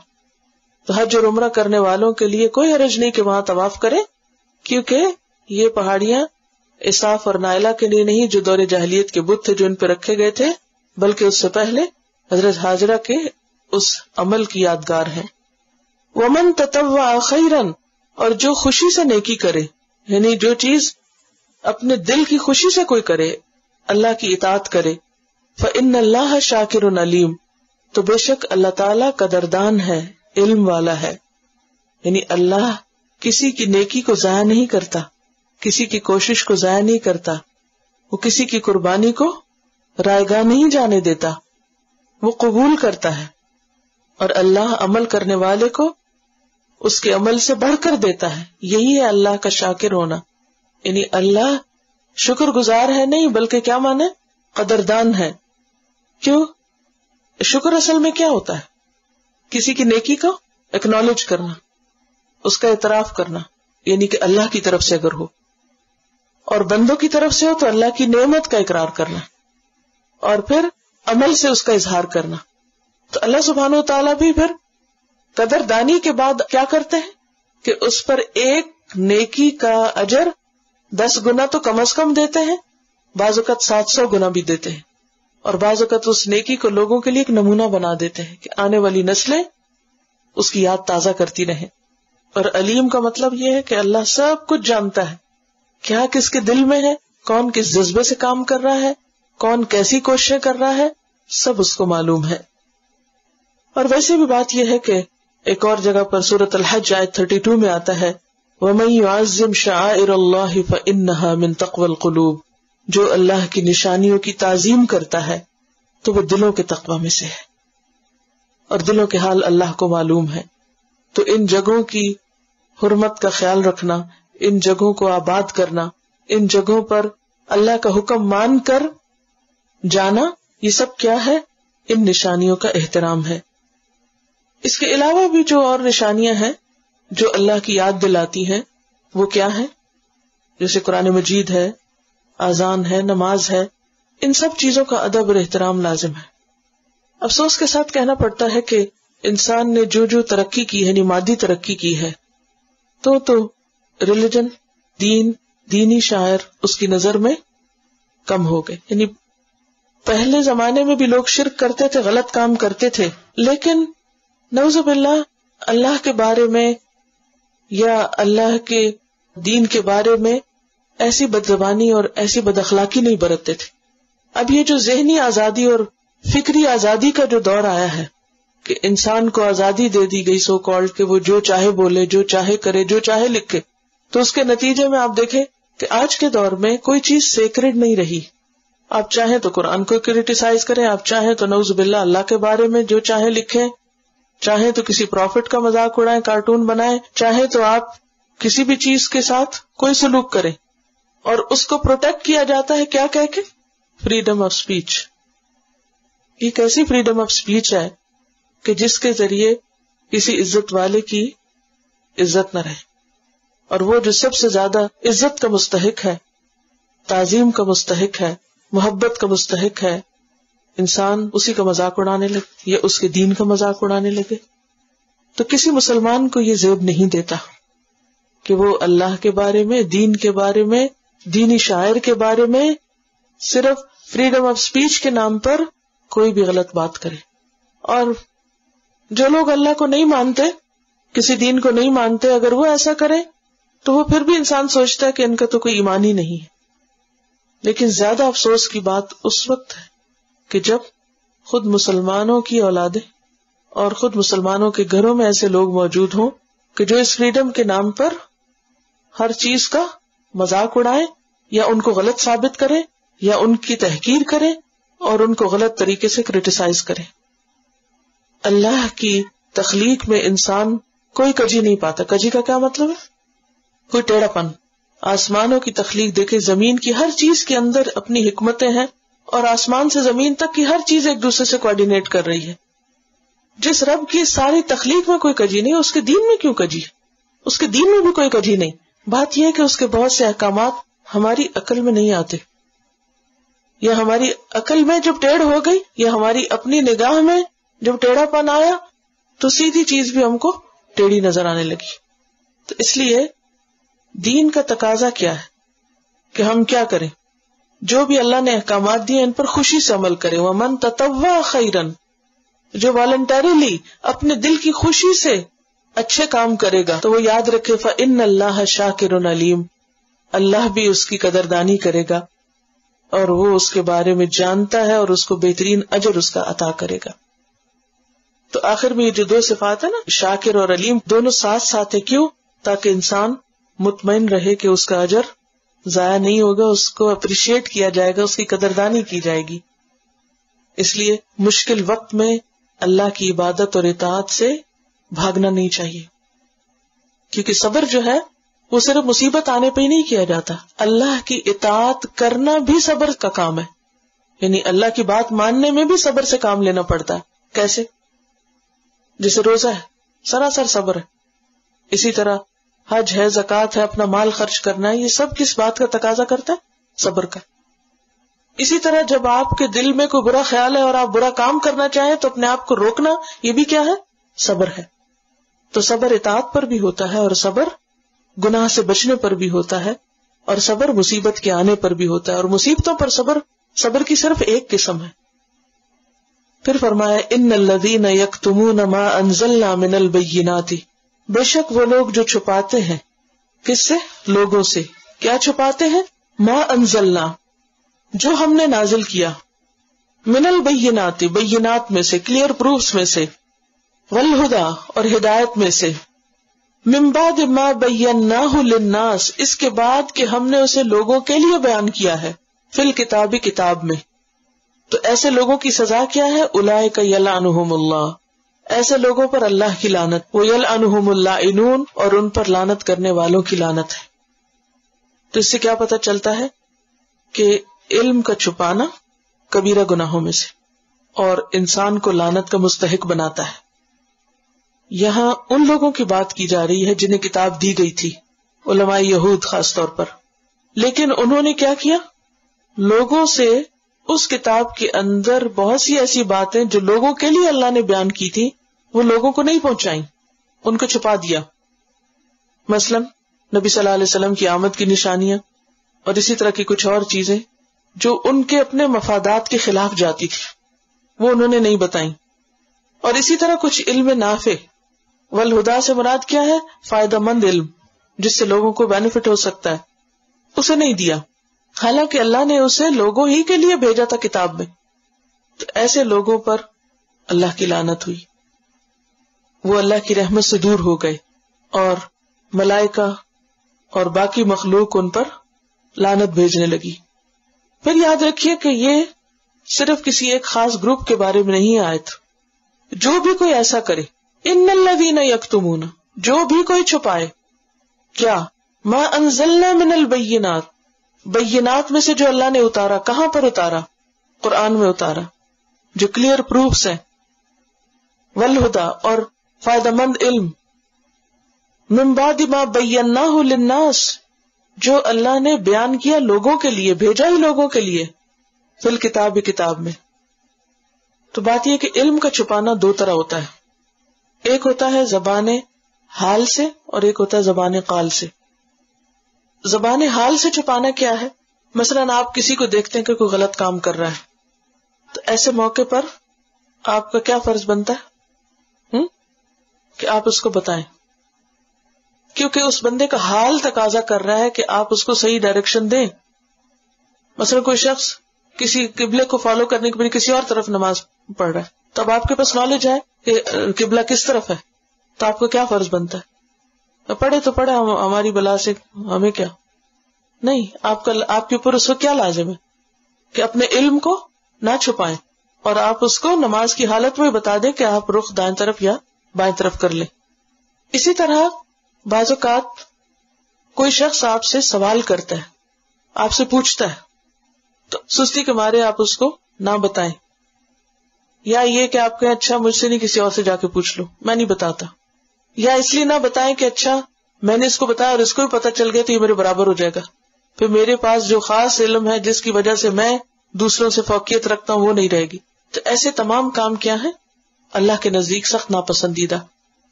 تو حج اور عمرہ کرنے والوں کے لیے کوئی حرج نہیں کہ وہاں طواف کرے، کیونکہ یہ پہاڑیاں اساف اور نائلہ کے لیے نہیں جو دور جاہلیت کے بت تھے جو ان پہ رکھے گئے تھے، بلکہ اس سے پہلے حضرت ہاجرہ کے اس عمل کی یادگار ہے. ومن تطوع خیرا، اور جو خوشی سے نیکی کرے، یعنی جو چیز اپنے دل کی خوشی سے کوئی کرے، اللہ کی اطاعت کرے، فإن اللہ شاکر علیم، تو بے شک اللہ تعالیٰ قدردان ہے، علم والا ہے. یعنی اللہ کسی کی نیکی کو ضائع نہیں کرتا، کسی کی کوشش کو ضائع نہیں کرتا، وہ کسی کی قربانی کو رائیگاں نہیں جانے دیتا، وہ قبول کرتا ہے. اور اللہ عمل کرنے والے کو اس کے عمل سے بڑھ کر دیتا ہے. یہی ہے اللہ کا شاکر ہونا. یعنی اللہ شکر گزار ہے نہیں، بلکہ کیا مانے؟ قدردان ہے. کیوں؟ شکر اصل میں کیا ہوتا ہے؟ کسی کی نیکی کو ایکنالج کرنا، اس کا اعتراف کرنا، یعنی کہ اللہ کی طرف سے اگر ہو اور بندوں کی طرف سے ہو تو اللہ کی نعمت کا اقرار کرنا اور پھر عمل سے اس کا اظہار کرنا. تو اللہ سبحانہ و تعالیٰ بھی پھر قدردانی کے بعد کیا کرتے ہیں کہ اس پر ایک نیکی کا اجر 10 گنا تو کم از کم دیتے ہیں، بعض اوقات 700 گنا بھی دیتے ہیں، اور بعض اوقات اس نیکی کو لوگوں کے لیے ایک نمونہ بنا دیتے ہیں کہ آنے والی نسلیں اس کی یاد تازہ کرتی رہیں. اور علیم کا مطلب یہ ہے کہ اللہ سب کچھ جانتا ہے، کیا کس کے دل میں ہے، کون کس جذبے سے کام کر رہا ہے، کون کیسی کوششیں کر رہا ہے، سب اس کو معلوم ہے. اور ویسے بھی بات یہ ہے کہ ایک اور جگہ پر سورۃ الحج آیت 32 میں آتا ہے وَمَن يُعَظِّمْ شَعَائِرَ اللَّهِ فَإِنَّهَا مِن تَقْوَى الْقُلُوبِ، جو اللہ کی نشانیوں کی تعظیم کرتا ہے تو وہ دلوں کے تقوی میں سے ہے، اور دلوں کے حال اللہ کو معلوم ہے. تو ان جگہوں کی حرمت کا خیال رکھنا، ان جگہوں کو آباد کرنا، ان جگہوں پر اللہ کا حکم مان کر جانا، یہ سب کیا ہے؟ ان نشانیوں کا احترام ہے. اس کے علاوہ بھی جو اور نشانیاں ہیں جو اللہ کی یاد دلاتی ہیں وہ کیا ہے؟ جیسے قرآن مجید ہے، اذان ہے، نماز ہے، ان سب چیزوں کا ادب اور احترام لازم ہے. افسوس کے ساتھ کہنا پڑتا ہے کہ انسان نے جو ترقی کی ہے، یعنی مادی ترقی کی ہے، تو ریلیجن دینی شاعر اس کی نظر میں کم ہو گئے. یعنی پہلے زمانے میں بھی لوگ شرک کرتے تھے، غلط کام کرتے تھے، لیکن نعوذ باللہ اللہ کے بارے میں یا اللہ کے دین کے بارے میں ایسی بدزبانی اور ایسی بد اخلاقی نہیں برتتے تھے. اب یہ جو ذہنی آزادی اور فکری آزادی کا جو دور آیا ہے کہ انسان کو آزادی دے دی گئی سو کالڈ کہ وہ جو چاہے بولے، جو چاہے کرے، جو چاہے لکھے، تو اس کے نتیجے میں آپ دیکھیں کہ آج کے دور میں کوئی چیز سیکرڈ نہیں رہی. آپ چاہیں تو قرآن کو کرٹیسائز کریں، آپ چاہیں تو نعوذ باللہ اللہ کے بارے میں جو چاہے لکھیں، چاہیں تو کسی پروفٹ کا مذاق اڑائیں، کارٹون بنائیں، چاہیں تو آپ کسی بھی چیز کے ساتھ کوئی سلوک کریں، اور اس کو پروٹیکٹ کیا جاتا ہے کیا کہہ کے؟ Freedom of speech. یہ کیسی فریڈم آف سپیچ ہے کہ جس کے ذریعے کسی عزت والے کی عزت نہ رہے، اور وہ جو سب سے زیادہ عزت کا مستحق ہے، تعظیم کا مستحق ہے، محبت کا مستحق ہے، انسان اسی کا مذاق اڑانے لگے یا اس کے دین کا مذاق اڑانے لگے. تو کسی مسلمان کو یہ زیب نہیں دیتا کہ وہ اللہ کے بارے میں، دین کے بارے میں، دینی شاعر کے بارے میں صرف فریڈم آف سپیچ کے نام پر کوئی بھی غلط بات کرے. اور جو لوگ اللہ کو نہیں مانتے، کسی دین کو نہیں مانتے، اگر وہ ایسا کرے تو وہ پھر بھی انسان سوچتا ہے کہ ان کا تو کوئی ایمان ہی نہیں ہے. لیکن زیادہ افسوس کی بات اس وقت ہے کہ جب خود مسلمانوں کی اولادیں اور خود مسلمانوں کے گھروں میں ایسے لوگ موجود ہوں کہ جو اس فریڈم کے نام پر ہر چیز کا مذاق اڑائیں یا ان کو غلط ثابت کریں یا ان کی تحقیر کریں اور ان کو غلط طریقے سے کرٹیسائز کریں. اللہ کی تخلیق میں انسان کوئی کجی نہیں پاتا. کجی کا کیا مطلب ہے؟ کوئی ٹیڑھا پن. آسمانوں کی تخلیق دیکھے، زمین کی ہر چیز کے اندر اپنی حکمتیں ہیں، اور آسمان سے زمین تک کی ہر چیز ایک دوسرے سے کوآرڈینیٹ کر رہی ہے. جس رب کی ساری تخلیق میں کوئی کجی نہیں، اس کے دین میں کیوں کجی؟ اس کے دین میں بھی کوئی کجی نہیں. بات یہ ہے کہ اس کے بہت سے احکامات ہماری عقل میں نہیں آتے، یا ہماری عقل میں جب ٹیڑھ ہو گئی یا ہماری اپنی نگاہ میں جب ٹیڑھا پن آیا تو سیدھی چیز بھی ہم کو ٹیڑھی نظر آنے لگی. تو اس لیے دین کا تقاضا کیا ہے کہ ہم کیا کریں؟ جو بھی اللہ نے احکامات دیے ان پر خوشی سے عمل کریں. وَمَن تَطَوَّعَ خَيْرًا، جو والنٹریلی اپنے دل کی خوشی سے اچھے کام کرے گا تو وہ یاد رکھے فَإِنَّ اللَّهَ شَاكِرٌ عَلِيمٌ، اللہ بھی اس کی قدردانی کرے گا اور وہ اس کے بارے میں جانتا ہے اور اس کو بہترین اجر اس کا عطا کرے گا. تو آخر میں یہ جو دو صفات ہے نا، شاکر اور علیم، دونوں ساتھ ساتھ ہے. کیوں؟ تاکہ انسان مطمئن رہے کہ اس کا اجر ضائع نہیں ہوگا، اس کو اپریشیٹ کیا جائے گا، اس کی قدردانی کی جائے گی. اس لیے مشکل وقت میں اللہ کی عبادت اور اطاعت سے بھاگنا نہیں چاہیے، کیونکہ صبر جو ہے وہ صرف مصیبت آنے پہ ہی نہیں کیا جاتا. اللہ کی اطاعت کرنا بھی صبر کا کام ہے، یعنی اللہ کی بات ماننے میں بھی صبر سے کام لینا پڑتا ہے. کیسے؟ جیسے روزہ ہے، سراسر صبر ہے. اسی طرح حج ہے، زکوٰۃ ہے، اپنا مال خرچ کرنا ہے، یہ سب کس بات کا تقاضا کرتا ہے؟ صبر کا. اسی طرح جب آپ کے دل میں کوئی برا خیال ہے اور آپ برا کام کرنا چاہیں تو اپنے آپ کو روکنا، یہ بھی کیا ہے؟ صبر ہے. تو صبر اطاعت پر بھی ہوتا ہے، اور صبر گناہ سے بچنے پر بھی ہوتا ہے، اور صبر مصیبت کے آنے پر بھی ہوتا ہے. اور مصیبتوں پر صبر کی صرف ایک قسم ہے. پھر فرمایا ان الذین یکتمون ما انزلنا من البینات، بے شک وہ لوگ جو چھپاتے ہیں. کس سے؟ لوگوں سے. کیا چھپاتے ہیں؟ ما انزلنا، جو ہم نے نازل کیا. من البینات، بینات میں سے، کلیئر پروفس میں سے. والہدی، اور ہدایت میں سے. من بعد ما بیناہ للناس، اس کے بعد کہ ہم نے اسے لوگوں کے لیے بیان کیا ہے. فی الکتاب، کتاب میں. تو ایسے لوگوں کی سزا کیا ہے؟ اولئک یلعنہم اللہ، ایسے لوگوں پر اللہ کی لعنت. ویلعنہم اللاعنون، اور ان پر لعنت کرنے والوں کی لعنت ہے. تو اس سے کیا پتہ چلتا ہے کہ علم کا چھپانا کبیرہ گناہوں میں سے اور انسان کو لعنت کا مستحق بناتا ہے. یہاں ان لوگوں کی بات کی جا رہی ہے جنہیں کتاب دی گئی تھی، علماء یہود خاص طور پر. لیکن انہوں نے کیا کیا؟ لوگوں سے اس کتاب کے اندر بہت سی ایسی باتیں جو لوگوں کے لیے اللہ نے بیان کی تھی وہ لوگوں کو نہیں پہنچائیں، ان کو چھپا دیا. مثلا نبی صلی اللہ علیہ وسلم کی آمد کی نشانیاں اور اسی طرح کی کچھ اور چیزیں جو ان کے اپنے مفادات کے خلاف جاتی تھی وہ انہوں نے نہیں بتائیں. اور اسی طرح کچھ علم نافع، والہدا سے مراد کیا ہے؟ فائدہ مند علم جس سے لوگوں کو بینیفٹ ہو سکتا ہے، اسے نہیں دیا، حالانکہ اللہ نے اسے لوگوں ہی کے لیے بھیجا تھا کتاب میں. تو ایسے لوگوں پر اللہ کی لعنت ہوئی، وہ اللہ کی رحمت سے دور ہو گئے اور ملائکہ اور باقی مخلوق ان پر لعنت بھیجنے لگی. پھر یاد رکھیے کہ یہ صرف کسی ایک خاص گروپ کے بارے میں نہیں آیت. جو بھی کوئی ایسا کرے، ان الذین یکتمون، جو بھی کوئی چھپائے، کیا؟ ما انزلنا من البینات، بینات میں سے جو اللہ نے اتارا. کہاں پر اتارا؟ قرآن میں اتارا، جو کلیئر پروفس ہیں. والہدا، اور فائدہ مند علم. من بعد ما بیناہ للناس، جو اللہ نے بیان کیا لوگوں کے لیے، بھیجا ہی لوگوں کے لیے، فی الکتاب، کتاب میں. تو بات یہ کہ علم کا چھپانا دو طرح ہوتا ہے، ایک ہوتا ہے زبان حال سے اور ایک ہوتا ہے زبان قال سے. زبان حال سے چھپانا کیا ہے؟ مثلاً آپ کسی کو دیکھتے ہیں کہ کوئی غلط کام کر رہا ہے، تو ایسے موقع پر آپ کا کیا فرض بنتا ہے کہ آپ اس کو بتائیں، کیونکہ اس بندے کا حال تقاضا کر رہا ہے کہ آپ اس کو صحیح ڈائریکشن دیں. مثلا کوئی شخص کسی قبلے کو فالو کرنے کے بعد کسی اور طرف نماز پڑھ رہا ہے، تو اب آپ کے پاس نالج ہے کہ قبلہ کس طرف ہے، تو آپ کو کیا فرض بنتا ہے؟ پڑھے تو پڑھے، ہماری بلا سے ہمیں کیا؟ نہیں، آپ کے اوپر اس کو کیا لازم ہے کہ اپنے علم کو نہ چھپائیں اور آپ اس کو نماز کی حالت میں بتا دیں کہ آپ رخ دائیں طرف یا بائیں طرف کر لیں. اسی طرح بعض اوقات کوئی شخص آپ سے سوال کرتا ہے، آپ سے پوچھتا ہے، تو سستی کے مارے آپ اس کو نہ بتائیں، یا یہ کہ آپ کہیں اچھا مجھ سے نہیں کسی اور سے جا کے پوچھ لو، میں نہیں بتاتا. یا اس لیے نہ بتائیں کہ اچھا میں نے اس کو بتایا اور اس کو بھی پتہ چل گیا تو یہ میرے برابر ہو جائے گا، پھر میرے پاس جو خاص علم ہے جس کی وجہ سے میں دوسروں سے فوقیت رکھتا ہوں وہ نہیں رہے گی. تو ایسے تمام کام کیا ہیں؟ اللہ کے نزدیک سخت ناپسندیدہ.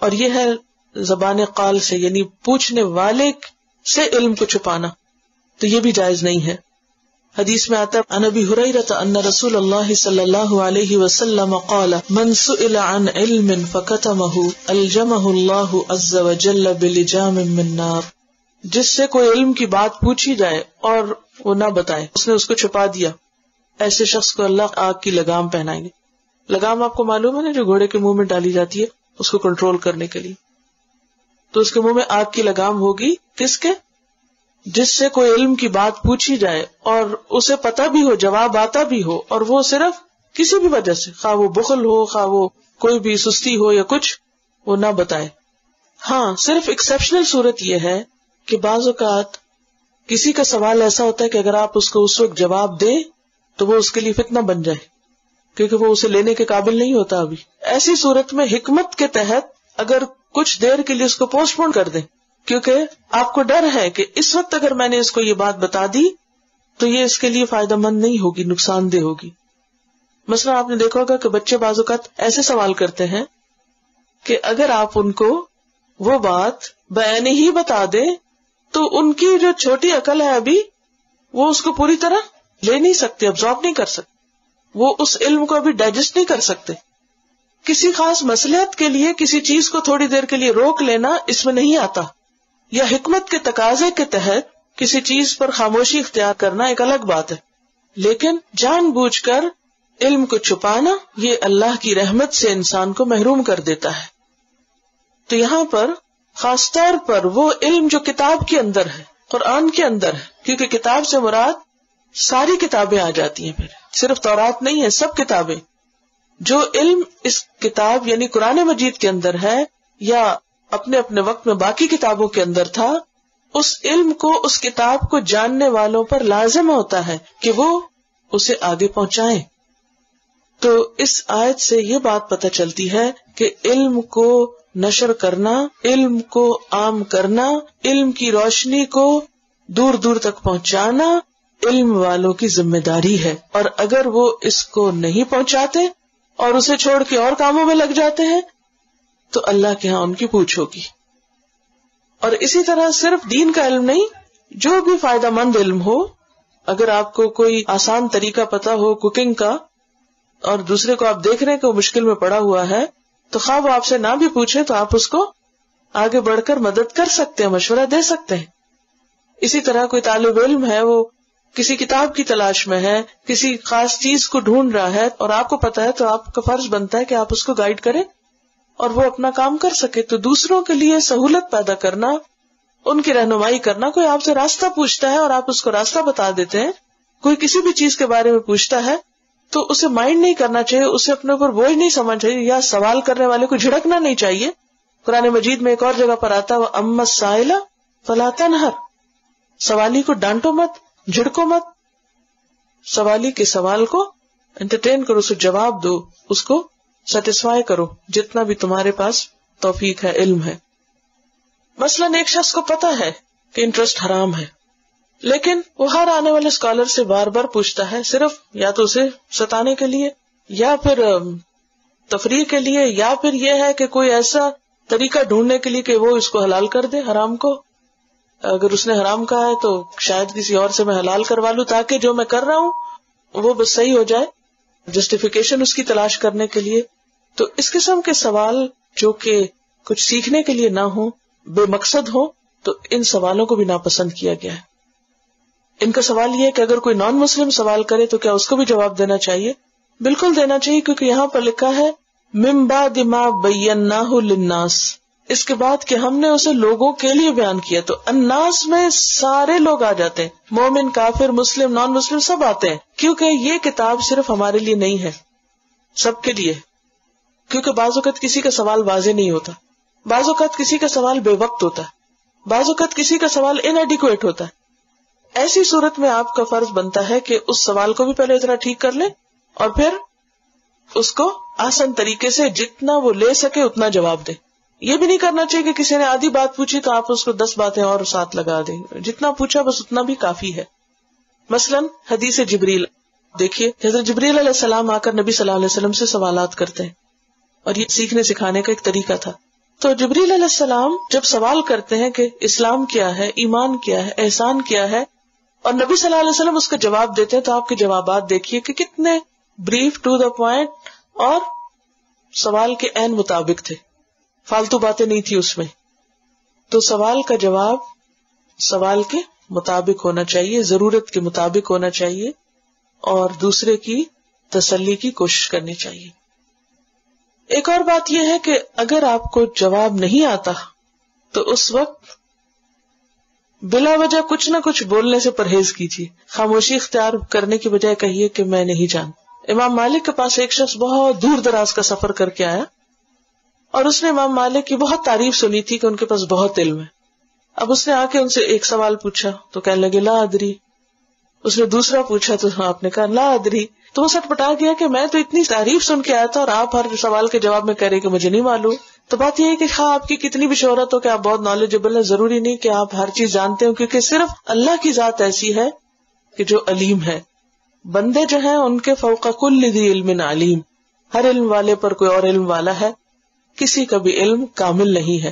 اور یہ ہے زبان قال سے، یعنی پوچھنے والے سے علم کو چھپانا، تو یہ بھی جائز نہیں ہے. حدیث میں آتا ہے، عن ابی ہریرہ ان رسول اللہ صلی اللہ علیہ وسلم قال من سئل عن علم فکتمہ الجمہ اللہ عز وجل بلجام من نار. جس سے کوئی علم کی بات پوچھی جائے اور وہ نہ بتائے، اس نے اس کو چھپا دیا، ایسے شخص کو اللہ آگ کی لگام پہنائیں گے. لگام آپ کو معلوم ہے نا، جو گھوڑے کے منہ میں ڈالی جاتی ہے اس کو کنٹرول کرنے کے لیے. تو اس کے منہ میں آگ کی لگام ہوگی، کس کے؟ جس سے کوئی علم کی بات پوچھی جائے اور اسے پتہ بھی ہو، جواب آتا بھی ہو، اور وہ صرف کسی بھی وجہ سے، خواہ وہ بخل ہو، خواہ وہ کوئی بھی سستی ہو یا کچھ، وہ نہ بتائے. ہاں، صرف ایکسیپشنل صورت یہ ہے کہ بعض اوقات کسی کا سوال ایسا ہوتا ہے کہ اگر آپ اس کو اس وقت جواب دیں تو وہ اس کے لیے فتنہ بن جائے، کیونکہ وہ اسے لینے کے قابل نہیں ہوتا ابھی. ایسی صورت میں حکمت کے تحت اگر کچھ دیر کے لیے اس کو پوسٹ پون کر دیں، کیونکہ آپ کو ڈر ہے کہ اس وقت اگر میں نے اس کو یہ بات بتا دی تو یہ اس کے لیے فائدہ مند نہیں ہوگی، نقصان دہ ہوگی. مثلا آپ نے دیکھا ہوگا کہ بچے بعض اوقات ایسے سوال کرتے ہیں کہ اگر آپ ان کو وہ بات بعین ہی بتا دیں تو ان کی جو چھوٹی عقل ہے ابھی، وہ اس کو پوری طرح لے نہیں سکتے، ابزارب نہیں کر سکتے، وہ اس علم کو ابھی ڈائجسٹ نہیں کر سکتے. کسی خاص مصلحت کے لیے کسی چیز کو تھوڑی دیر کے لیے روک لینا اس میں نہیں آتا، یا حکمت کے تقاضے کے تحت کسی چیز پر خاموشی اختیار کرنا ایک الگ بات ہے. لیکن جان بوجھ کر علم کو چھپانا یہ اللہ کی رحمت سے انسان کو محروم کر دیتا ہے. تو یہاں پر خاص طور پر وہ علم جو کتاب کے اندر ہے، قرآن کے اندر ہے، کیونکہ کتاب سے مراد ساری کتابیں آ جاتی ہیں، پھر صرف تورات نہیں ہے، سب کتابیں. جو علم اس کتاب یعنی قرآن مجید کے اندر ہے یا اپنے اپنے وقت میں باقی کتابوں کے اندر تھا، اس علم کو، اس کتاب کو جاننے والوں پر لازم ہوتا ہے کہ وہ اسے آگے پہنچائیں. تو اس آیت سے یہ بات پتہ چلتی ہے کہ علم کو نشر کرنا، علم کو عام کرنا، علم کی روشنی کو دور دور تک پہنچانا علم والوں کی ذمہ داری ہے. اور اگر وہ اس کو نہیں پہنچاتے اور اسے چھوڑ کے اور کاموں میں لگ جاتے ہیں تو اللہ کے ہاں ان کی پوچھ ہوگی. اور اسی طرح صرف دین کا علم نہیں، جو بھی فائدہ مند علم ہو، اگر آپ کو کوئی آسان طریقہ پتا ہو کوکنگ کا اور دوسرے کو آپ دیکھ رہے ہیں کہ وہ مشکل میں پڑا ہوا ہے، تو خواہ وہ آپ سے نہ بھی پوچھے تو آپ اس کو آگے بڑھ کر مدد کر سکتے ہیں، مشورہ دے سکتے ہیں. اسی طرح کوئی طالب علم ہے، وہ کسی کتاب کی تلاش میں ہے، کسی خاص چیز کو ڈھونڈ رہا ہے اور آپ کو پتا ہے، تو آپ کا فرض بنتا ہے کہ آپ اس کو گائیڈ کریں اور وہ اپنا کام کر سکے. تو دوسروں کے لیے سہولت پیدا کرنا، ان کی رہنمائی کرنا. کوئی آپ سے راستہ پوچھتا ہے اور آپ اس کو راستہ بتا دیتے ہیں، کوئی کسی بھی چیز کے بارے میں پوچھتا ہے تو اسے مائنڈ نہیں کرنا چاہیے، اسے اپنے اوپر بوجھ نہیں سمجھنا چاہیے، یا سوال کرنے والے کو جھڑکنا نہیں چاہیے. قرآن مجید میں ایک اور جگہ پر آتا ہے وَأَمَّا السَّائِلَ فَلَا تَنْهَرْ، سوالی کو ڈانٹو مت، جھڑکو مت. سوالی کے سوال کو انٹرٹین کرو، اسے جواب دو، اس کو سیٹسفائی کرو جتنا بھی تمہارے پاس توفیق ہے، علم ہے. مثلاً ایک شخص کو پتا ہے کہ انٹرسٹ حرام ہے، لیکن وہ ہر آنے والے اسکالر سے بار بار پوچھتا ہے، صرف یا تو اسے ستانے کے لیے، یا پھر تفریح کے لیے، یا پھر یہ ہے کہ کوئی ایسا طریقہ ڈھونڈنے کے لیے کہ وہ اس کو حلال کر دے حرام کو. اگر اس نے حرام کہا ہے تو شاید کسی اور سے میں حلال کروا لوں تاکہ جو میں کر رہا ہوں وہ بس صحیح ہو جائے، جسٹیفیکیشن اس کی تلاش کرنے کے لیے. تو اس قسم کے سوال جو کہ کچھ سیکھنے کے لیے نہ ہو، بے مقصد ہو، تو ان سوالوں کو بھی ناپسند کیا گیا ہے. ان کا سوال یہ ہے کہ اگر کوئی نان مسلم سوال کرے تو کیا اس کو بھی جواب دینا چاہیے؟ بالکل دینا چاہیے، کیونکہ یہاں پر لکھا ہے من بعد ما بیناہ للناس، اس کے بعد کہ ہم نے اسے لوگوں کے لیے بیان کیا. تو الناس میں سارے لوگ آ جاتے ہیں، مومن، کافر، مسلم، نان مسلم سب آتے ہیں، کیونکہ یہ کتاب صرف ہمارے لیے نہیں ہے، سب کے لیے. کیونکہ بعض اوقات کسی کا سوال واضح نہیں ہوتا، بعض اوقات کسی کا سوال بے وقت ہوتا ہے، بعض اوقات کسی کا سوال انیڈیکویٹ ہوتا ہے. ایسی صورت میں آپ کا فرض بنتا ہے کہ اس سوال کو بھی پہلے اتنا ٹھیک کر لیں اور پھر اس کو آسان طریقے سے جتنا وہ لے سکے اتنا جواب دیں. یہ بھی نہیں کرنا چاہیے کہ کسی نے آدھی بات پوچھی تو آپ اس کو 10 باتیں اور ساتھ لگا دیں. جتنا پوچھا بس اتنا بھی کافی ہے. مثلاً حدیث جبریل دیکھیے، حضرت جبریل علیہ السلام آ کر نبی صلی اللہ علیہ وسلم سے سوالات کرتے ہیں، اور یہ سیکھنے سکھانے کا ایک طریقہ تھا. تو جبریل علیہ السلام جب سوال کرتے ہیں کہ اسلام کیا ہے، ایمان کیا ہے، احسان کیا ہے، اور نبی صلی اللہ علیہ وسلم اس کا جواب دیتے ہیں، تو آپ کے جوابات دیکھیے کہ کتنے بریف، ٹو دا پوائنٹ اور سوال کے عین مطابق تھے، فالتو باتیں نہیں تھی اس میں. تو سوال کا جواب سوال کے مطابق ہونا چاہیے، ضرورت کے مطابق ہونا چاہیے، اور دوسرے کی تسلی کی کوشش کرنی چاہیے. ایک اور بات یہ ہے کہ اگر آپ کو جواب نہیں آتا تو اس وقت بلا وجہ کچھ نہ کچھ بولنے سے پرہیز کیجیے. خاموشی اختیار کرنے کی بجائے کہیے کہ میں نہیں جانتا. امام مالک کے پاس ایک شخص بہت دور دراز کا سفر کر کے آیا، اور اس نے امام مالک کی بہت تعریف سنی تھی کہ ان کے پاس بہت علم ہے. اب اس نے آ کے ان سے ایک سوال پوچھا تو کہنے لگے لا ادری. اس نے دوسرا پوچھا تو آپ نے کہا لا ادری. تو وہ سٹ پٹا گیا کہ میں تو اتنی تعریف سن کے آیا تھا اور آپ ہر سوال کے جواب میں کہہ رہے کہ مجھے نہیں معلوم. تو بات یہ ہے کہ ہاں آپ کی کتنی بھی شہرت ہو کہ آپ بہت نالجبل ہیں، ضروری نہیں کہ آپ ہر چیز جانتے ہو، کیونکہ صرف اللہ کی ذات ایسی ہے کہ جو علیم ہے. بندے جو ہیں ان کے فوق کل ذی علم علیم، ہر علم والے پر کوئی اور علم والا ہے، کسی کا بھی علم کامل نہیں ہے.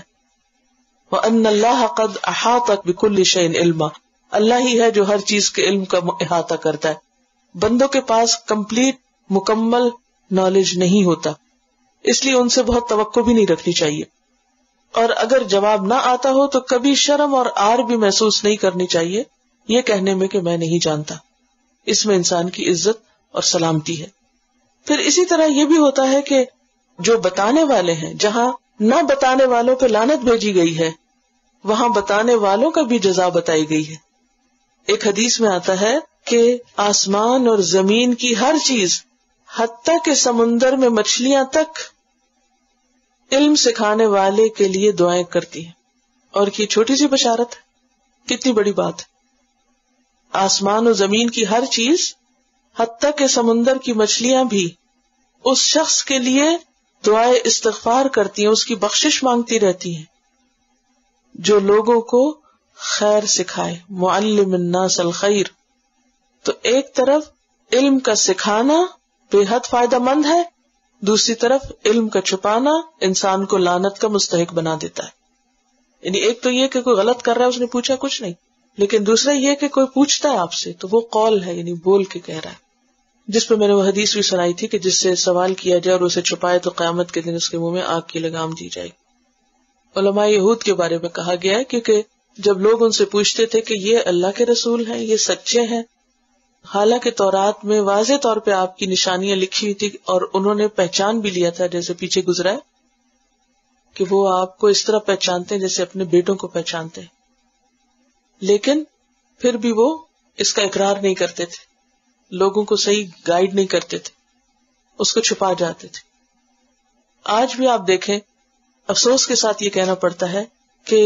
وَأَنَّ اللَّهَ قَدْ أَحَاطَ بِكُلِّ شَيْءٍ عِلْمًا، اللہ ہی ہے جو ہر چیز کے علم کا احاطہ کرتا ہے. بندوں کے پاس کمپلیٹ مکمل نالج نہیں ہوتا، اس لیے ان سے بہت توقع بھی نہیں رکھنی چاہیے. اور اگر جواب نہ آتا ہو تو کبھی شرم اور آر بھی محسوس نہیں کرنی چاہیے یہ کہنے میں کہ میں نہیں جانتا. اس میں انسان کی عزت اور سلامتی ہے. پھر اسی طرح یہ بھی ہوتا ہے کہ جو بتانے والے ہیں، جہاں نہ بتانے والوں پہ لعنت بھیجی گئی ہے وہاں بتانے والوں کا بھی جزا بتائی گئی ہے. ایک حدیث میں آتا ہے کہ آسمان اور زمین کی ہر چیز، حتیٰ کہ سمندر میں مچھلیاں تک، علم سکھانے والے کے لیے دعائیں کرتی ہیں. اور یہ چھوٹی سی بشارت ہے، کتنی بڑی بات ہے. آسمان و زمین کی ہر چیز، حتیٰ کہ سمندر کی مچھلیاں بھی اس شخص کے لیے دعائے استغفار کرتی ہیں، اس کی بخشش مانگتی رہتی ہیں جو لوگوں کو خیر سکھائے. معلم الناس الخیر. تو ایک طرف علم کا سکھانا بے حد فائدہ مند ہے، دوسری طرف علم کا چھپانا انسان کو لعنت کا مستحق بنا دیتا ہے. یعنی ایک تو یہ کہ کوئی غلط کر رہا ہے اس نے پوچھا کچھ نہیں، لیکن دوسرا یہ کہ کوئی پوچھتا ہے آپ سے تو وہ قول ہے، یعنی بول کے کہہ رہا ہے. جس پہ میں نے وہ حدیث بھی سنائی تھی کہ جس سے سوال کیا جائے اور اسے چھپائے تو قیامت کے دن اس کے منہ میں آگ کی لگام دی جائے. علماء یہود کے بارے میں کہا گیا ہے کیونکہ جب لوگ ان سے پوچھتے تھے کہ یہ اللہ کے رسول ہیں، یہ سچے ہیں، حالانکہ تورات میں واضح طور پہ آپ کی نشانیاں لکھی ہوئی تھی اور انہوں نے پہچان بھی لیا تھا، جیسے پیچھے گزرا ہے کہ وہ آپ کو اس طرح پہچانتے ہیں جیسے اپنے بیٹوں کو پہچانتے ہیں، لیکن پھر بھی وہ اس کا اقرار نہیں کرتے تھے، لوگوں کو صحیح گائیڈ نہیں کرتے تھے، اس کو چھپا جاتے تھے. آج بھی آپ دیکھیں، افسوس کے ساتھ یہ کہنا پڑتا ہے کہ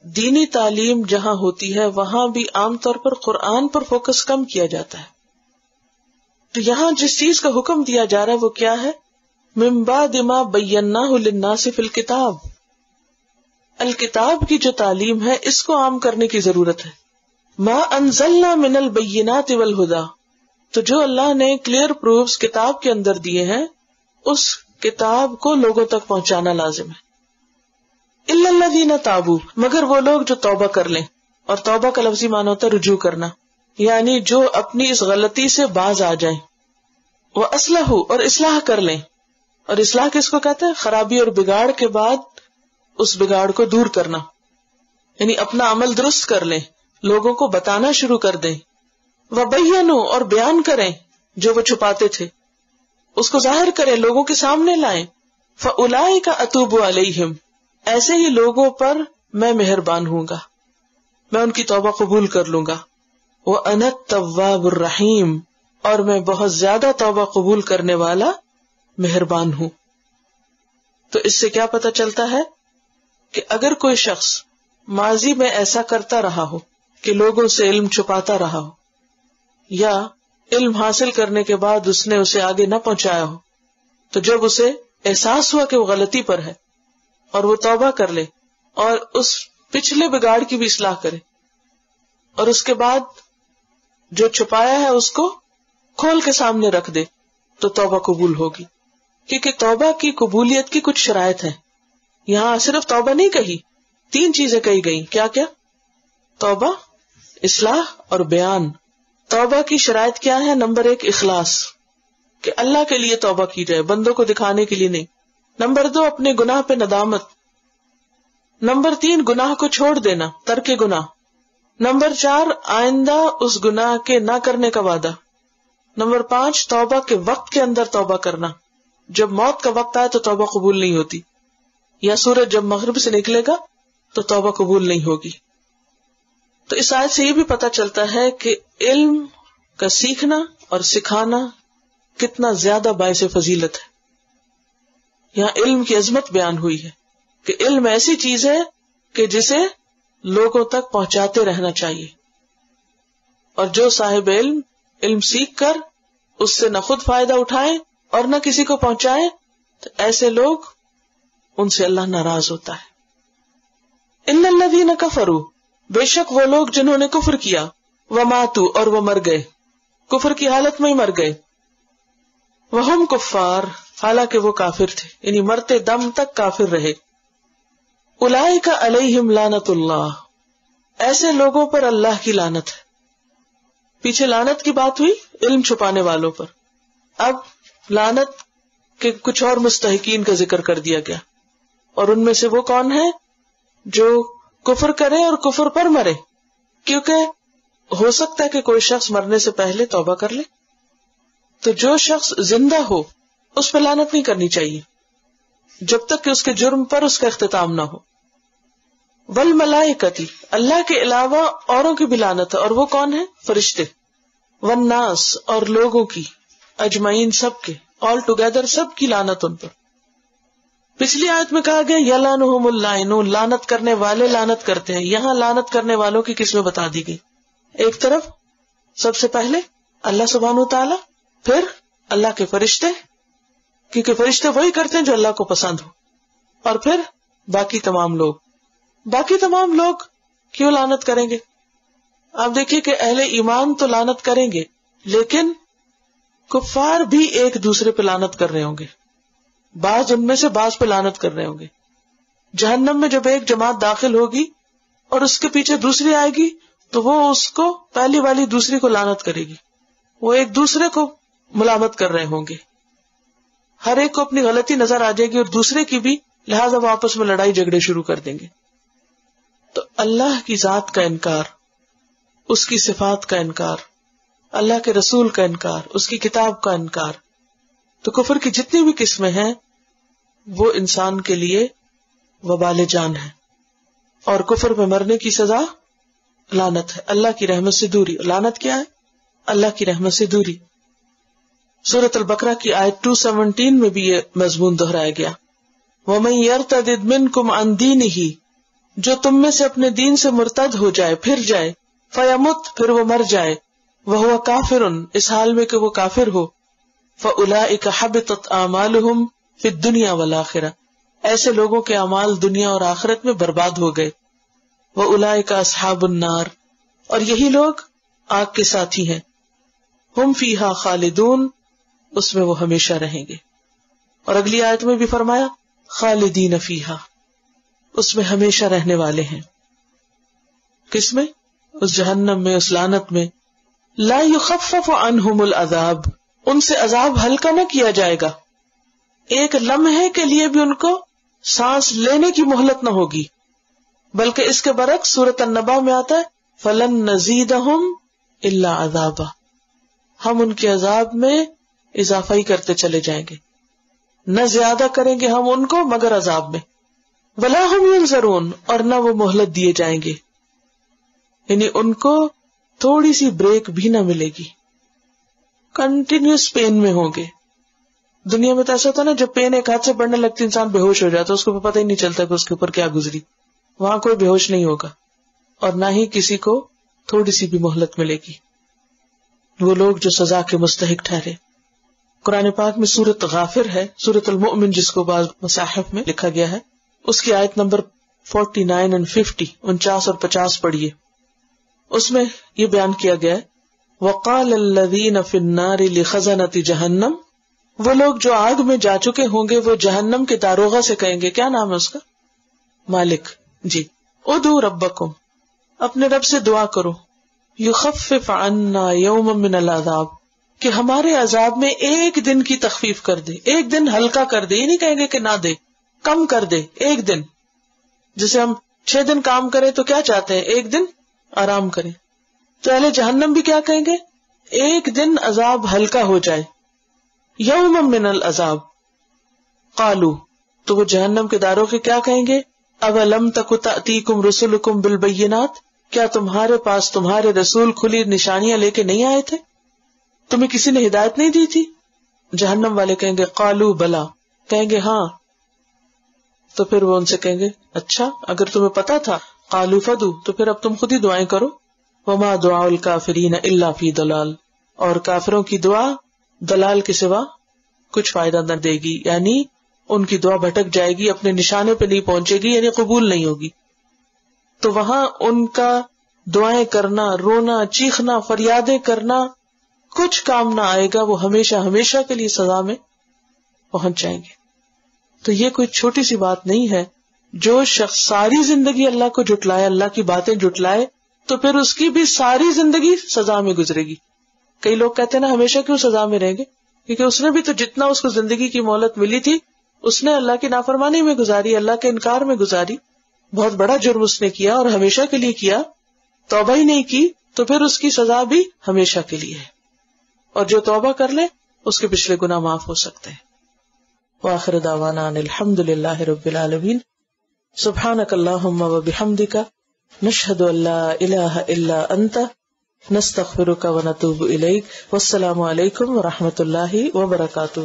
دینی تعلیم جہاں ہوتی ہے وہاں بھی عام طور پر قرآن پر فوکس کم کیا جاتا ہے. تو یہاں جس چیز کا حکم دیا جا رہا ہے وہ کیا ہے؟ من بعد ما بیناہ للناس فی الکتاب، الکتاب کی جو تعلیم ہے اس کو عام کرنے کی ضرورت ہے. ما انزلنا من البینات والہدی، تو جو اللہ نے کلیئر پروفز کتاب کے اندر دیے ہیں اس کتاب کو لوگوں تک پہنچانا لازم ہے. الا الذین تابوا، مگر وہ لوگ جو توبہ کر لیں، اور توبہ کا لفظی معنی ہوتا ہے رجوع کرنا، یعنی جو اپنی اس غلطی سے باز آ جائیں. وَأَصْلَحُوا، اور اصلاح کر لیں. اور اصلاح کس کو کہتے ہیں؟ خرابی اور بگاڑ کے بعد اس بگاڑ کو دور کرنا، یعنی اپنا عمل درست کر لیں، لوگوں کو بتانا شروع کر دیں. وَبَيَّنُوا، اور بیان کریں جو وہ چھپاتے تھے، اس کو ظاہر کریں، لوگوں کے سامنے لائیں. فَأُولَئِكَ أَتُوبُ عَلَيْهِمْ، ایسے ہی لوگوں پر میں مہربان ہوں گا، میں ان کی توبہ قبول کر لوں گا. وَأَنَا التَّوَّابُ الرَّحِيمُ، اور میں بہت زیادہ توبہ قبول کرنے والا مہربان ہوں. تو اس سے کیا پتہ چلتا ہے کہ اگر کوئی شخص ماضی میں ایسا کرتا رہا ہو کہ لوگوں سے علم چھپاتا رہا ہو، یا علم حاصل کرنے کے بعد اس نے اسے آگے نہ پہنچایا ہو، تو جب اسے احساس ہوا کہ وہ غلطی پر ہے اور وہ توبہ کر لے اور اس پچھلے بگاڑ کی بھی اصلاح کرے، اور اس کے بعد جو چھپایا ہے اس کو کھول کے سامنے رکھ دے، تو توبہ قبول ہوگی. کیونکہ توبہ کی قبولیت کی کچھ شرائط ہیں. یہاں صرف توبہ نہیں کہی، 3 چیزیں کہی گئی. کیا کیا؟ توبہ، اصلاح اور بیان. توبہ کی شرائط کیا ہے؟ نمبر 1 اخلاص، کہ اللہ کے لیے توبہ کی جائے، بندوں کو دکھانے کے لیے نہیں. نمبر 2 اپنے گناہ پہ ندامت. نمبر 3 گناہ کو چھوڑ دینا، ترک گناہ. نمبر 4 آئندہ اس گناہ کے نہ کرنے کا وعدہ. نمبر 5 توبہ کے وقت کے اندر توبہ کرنا، جب موت کا وقت آئے تو توبہ قبول نہیں ہوتی، یا سورج جب مغرب سے نکلے گا تو توبہ قبول نہیں ہوگی. تو اس آیت سے یہ بھی پتہ چلتا ہے کہ علم کا سیکھنا اور سکھانا کتنا زیادہ باعث فضیلت ہے. یہاں علم کی عظمت بیان ہوئی ہے کہ علم ایسی چیز ہے کہ جسے لوگوں تک پہنچاتے رہنا چاہیے، اور جو صاحب علم سیکھ کر اس سے نہ خود فائدہ اٹھائے اور نہ کسی کو پہنچائے تو ایسے لوگ، ان سے اللہ ناراض ہوتا ہے. ان الذین کفروا، بے شک وہ لوگ جنہوں نے کفر کیا، وماتوا، اور وہ مر گئے، کفر کی حالت میں ہی مر گئے، وہم کفار، حالانکہ وہ کافر تھے، یعنی مرتے دم تک کافر رہے. اولئک علیہم لعنت اللہ، ایسے لوگوں پر اللہ کی لعنت ہے. پیچھے لعنت کی بات ہوئی علم چھپانے والوں پر، اب لعنت کے کچھ اور مستحقین کا ذکر کر دیا گیا، اور ان میں سے وہ کون ہے جو کفر کرے اور کفر پر مرے. کیونکہ ہو سکتا ہے کہ کوئی شخص مرنے سے پہلے توبہ کر لے، تو جو شخص زندہ ہو اس پہ لعنت نہیں کرنی چاہیے جب تک کہ اس کے جرم پر اس کا اختتام نہ ہو. والملائکتی، اللہ کے علاوہ اوروں کی بھی لعنت ہے، اور وہ کون ہے؟ فرشتے. والناس، اور لوگوں کی، اجمعین، سب کے، آل ٹوگیدر، سب کی لعنت ان پر. پچھلی آیت میں کہا گیا یلعنہم اللاعنون، لعنت کرنے والے لعنت کرتے ہیں. یہاں لعنت کرنے والوں کی قسمیں بتا دی گئی. ایک طرف سب سے پہلے اللہ سبحانہ وتعالی، پھر اللہ کے فرشتے، کیونکہ فرشتے وہی کرتے ہیں جو اللہ کو پسند ہو، اور پھر باقی تمام لوگ. باقی تمام لوگ کیوں لعنت کریں گے؟ آپ دیکھیے کہ اہل ایمان تو لعنت کریں گے، لیکن کفار بھی ایک دوسرے پہ لعنت کر رہے ہوں گے. بعض ان میں سے بعض پہ لعنت کر رہے ہوں گے. جہنم میں جب ایک جماعت داخل ہوگی اور اس کے پیچھے دوسری آئے گی تو وہ اس کو پہلی والی دوسری کو لعنت کرے گی، وہ ایک دوسرے کو ملامت کر رہے ہوں گے، ہر ایک کو اپنی غلطی نظر آ جائے گی اور دوسرے کی بھی، لہذا وہ آپس میں لڑائی جھگڑے شروع کر دیں گے۔ تو اللہ کی ذات کا انکار، اس کی صفات کا انکار، اللہ کے رسول کا انکار، اس کی کتاب کا انکار، تو کفر کی جتنی بھی قسمیں ہیں وہ انسان کے لیے وبال جان ہے، اور کفر میں مرنے کی سزا لعنت ہے، اللہ کی رحمت سے دوری۔ لعنت کیا ہے؟ اللہ کی رحمت سے دوری۔ سورۃ البقرہ کی آیت 217 میں بھی یہ مضمون دہرایا گیا، وَمَن يَرْتَدِدْ مِنْكُمْ عَنْ دِينِهِ، جو تم میں سے اپنے دین سے مرتد ہو جائے، پھر جائے، فَيَمُتْ، پھر وہ مر جائے، وَهُوَ كَافِرٌ، اس حال میں کہ وہ کافر ہو، فَأُولَئِكَ حَبِطَتْ أَعْمَالُهُمْ فِي الدُّنْيَا وَالْآخِرَةِ، ایسے لوگوں کے اعمال دنیا اور آخرت میں برباد ہو گئے۔ وَأُولَئِكَ أَصْحَابُ النَّارِ، اور یہی لوگ آگ کے ساتھی ہیں، ہم فیہا خالدون، اس میں وہ ہمیشہ رہیں گے۔ اور اگلی آیت میں بھی فرمایا خالدین فیہا، اس میں ہمیشہ رہنے والے ہیں۔ کس میں؟ اس جہنم میں، اس لعنت میں۔ لا یخفف عنہم العذاب، ان سے عذاب ہلکا نہ کیا جائے گا، ایک لمحے کے لیے بھی ان کو سانس لینے کی مہلت نہ ہوگی، بلکہ اس کے برعکس سورۃ النبا میں آتا ہے فلن نزیدہم الا عذابا، ہم ان کے عذاب میں اضافہ ہی کرتے چلے جائیں گے، نہ زیادہ کریں گے ہم ان کو مگر عذاب میں۔ ولا ہم ینظرون، اور نہ وہ مہلت دیے جائیں گے، یعنی ان کو تھوڑی سی بریک بھی نہ ملے گی، کنٹینیوس پین میں ہوں گے۔ دنیا میں تو ایسا ہوتا نا، جب پین ایک ہاتھ سے بڑھنے لگتی انسان بے ہوش ہو جاتا، اس کو پتہ ہی نہیں چلتا کہ اس کے اوپر کیا گزری۔ وہاں کوئی بے ہوش نہیں ہوگا، اور نہ ہی کسی کو تھوڑی سی بھی مہلت ملے گی، وہ لوگ جو سزا کے مستحق ٹھہرے۔ قرآن پاک میں سورۃ غافر ہے، سورۃ المؤمن جس کو بعض مصاحف میں لکھا گیا ہے، اس کی آیت نمبر 49 اور 50، 49 اور 50 پڑھیے۔ اس میں یہ بیان کیا گیا ہے وَقَالَ الَّذِينَ فِي النَّارِ لِخَزَنَةِ جَهَنَّمَ، وہ لوگ جو آگ میں جا چکے ہوں گے وہ جہنم کے داروغہ سے کہیں گے، کیا نام ہے اس کا؟ مالک جی، ادعوا ربکم، اپنے رب سے دعا کرو، یخفف عنا یوما من العذاب، کہ ہمارے عذاب میں ایک دن کی تخفیف کر دے، ایک دن ہلکا کر دے، یہ نہیں کہیں گے کہ نہ دے، کم کر دے، ایک دن۔ جیسے ہم 6 دن کام کریں تو کیا چاہتے ہیں؟ ایک دن آرام کریں۔ تو اہل جہنم بھی کیا کہیں گے؟ ایک دن عذاب ہلکا ہو جائے، یوما من العذاب۔ قالو، تو وہ جہنم کے داروں کے کیا کہیں گے؟ اولم تک تأتیکم رسلکم بالبینات، کیا تمہارے پاس تمہارے رسول کھلی نشانیاں لے کے نہیں آئے تھے؟ تمہیں کسی نے ہدایت نہیں دی تھی؟ جہنم والے کہیں گے قالو بلا، کہیں گے ہاں۔ تو پھر وہ ان سے کہیں گے اچھا اگر تمہیں پتا تھا، قالو فدو، تو پھر اب تم خود ہی دعائیں کرو۔ وما دعاء الکافرین الا فی ضلال، اور کافروں کی دعا دلال کے سوا کچھ فائدہ نہ دے گی، یعنی ان کی دعا بھٹک جائے گی، اپنے نشانے پہ نہیں پہنچے گی، یعنی قبول نہیں ہوگی۔ تو وہاں ان کا دعائیں کرنا، رونا، چیخنا، فریادیں کرنا کچھ کام نہ آئے گا، وہ ہمیشہ ہمیشہ کے لیے سزا میں پہنچ جائیں گے۔ تو یہ کوئی چھوٹی سی بات نہیں ہے، جو شخص ساری زندگی اللہ کو جھٹلائے، اللہ کی باتیں جھٹلائے، تو پھر اس کی بھی ساری زندگی سزا میں گزرے گی۔ کئی لوگ کہتے ہیں نا ہمیشہ کیوں سزا میں رہیں گے، کیونکہ اس نے بھی تو جتنا اس کو زندگی کی مہلت ملی تھی اس نے اللہ کی نافرمانی میں گزاری، اللہ کے انکار میں گزاری، بہت بڑا جرم اس نے کیا اور ہمیشہ کے لیے کیا، توبہ ہی نہیں کی، تو پھر اس کی سزا بھی ہمیشہ کے لیے ہے۔ اور جو توبہ کر لے اس کے پچھلے گناہ معاف ہو سکتے ہیں۔ وآخر دعوانا ان الحمد للہ رب العالمین، سبحانک اللہم وبحمدک، نشہد ان لا الہ الا انت، نستغفرک ونتوب الیک۔ والسلام علیکم ورحمۃ اللہ وبرکاتہ۔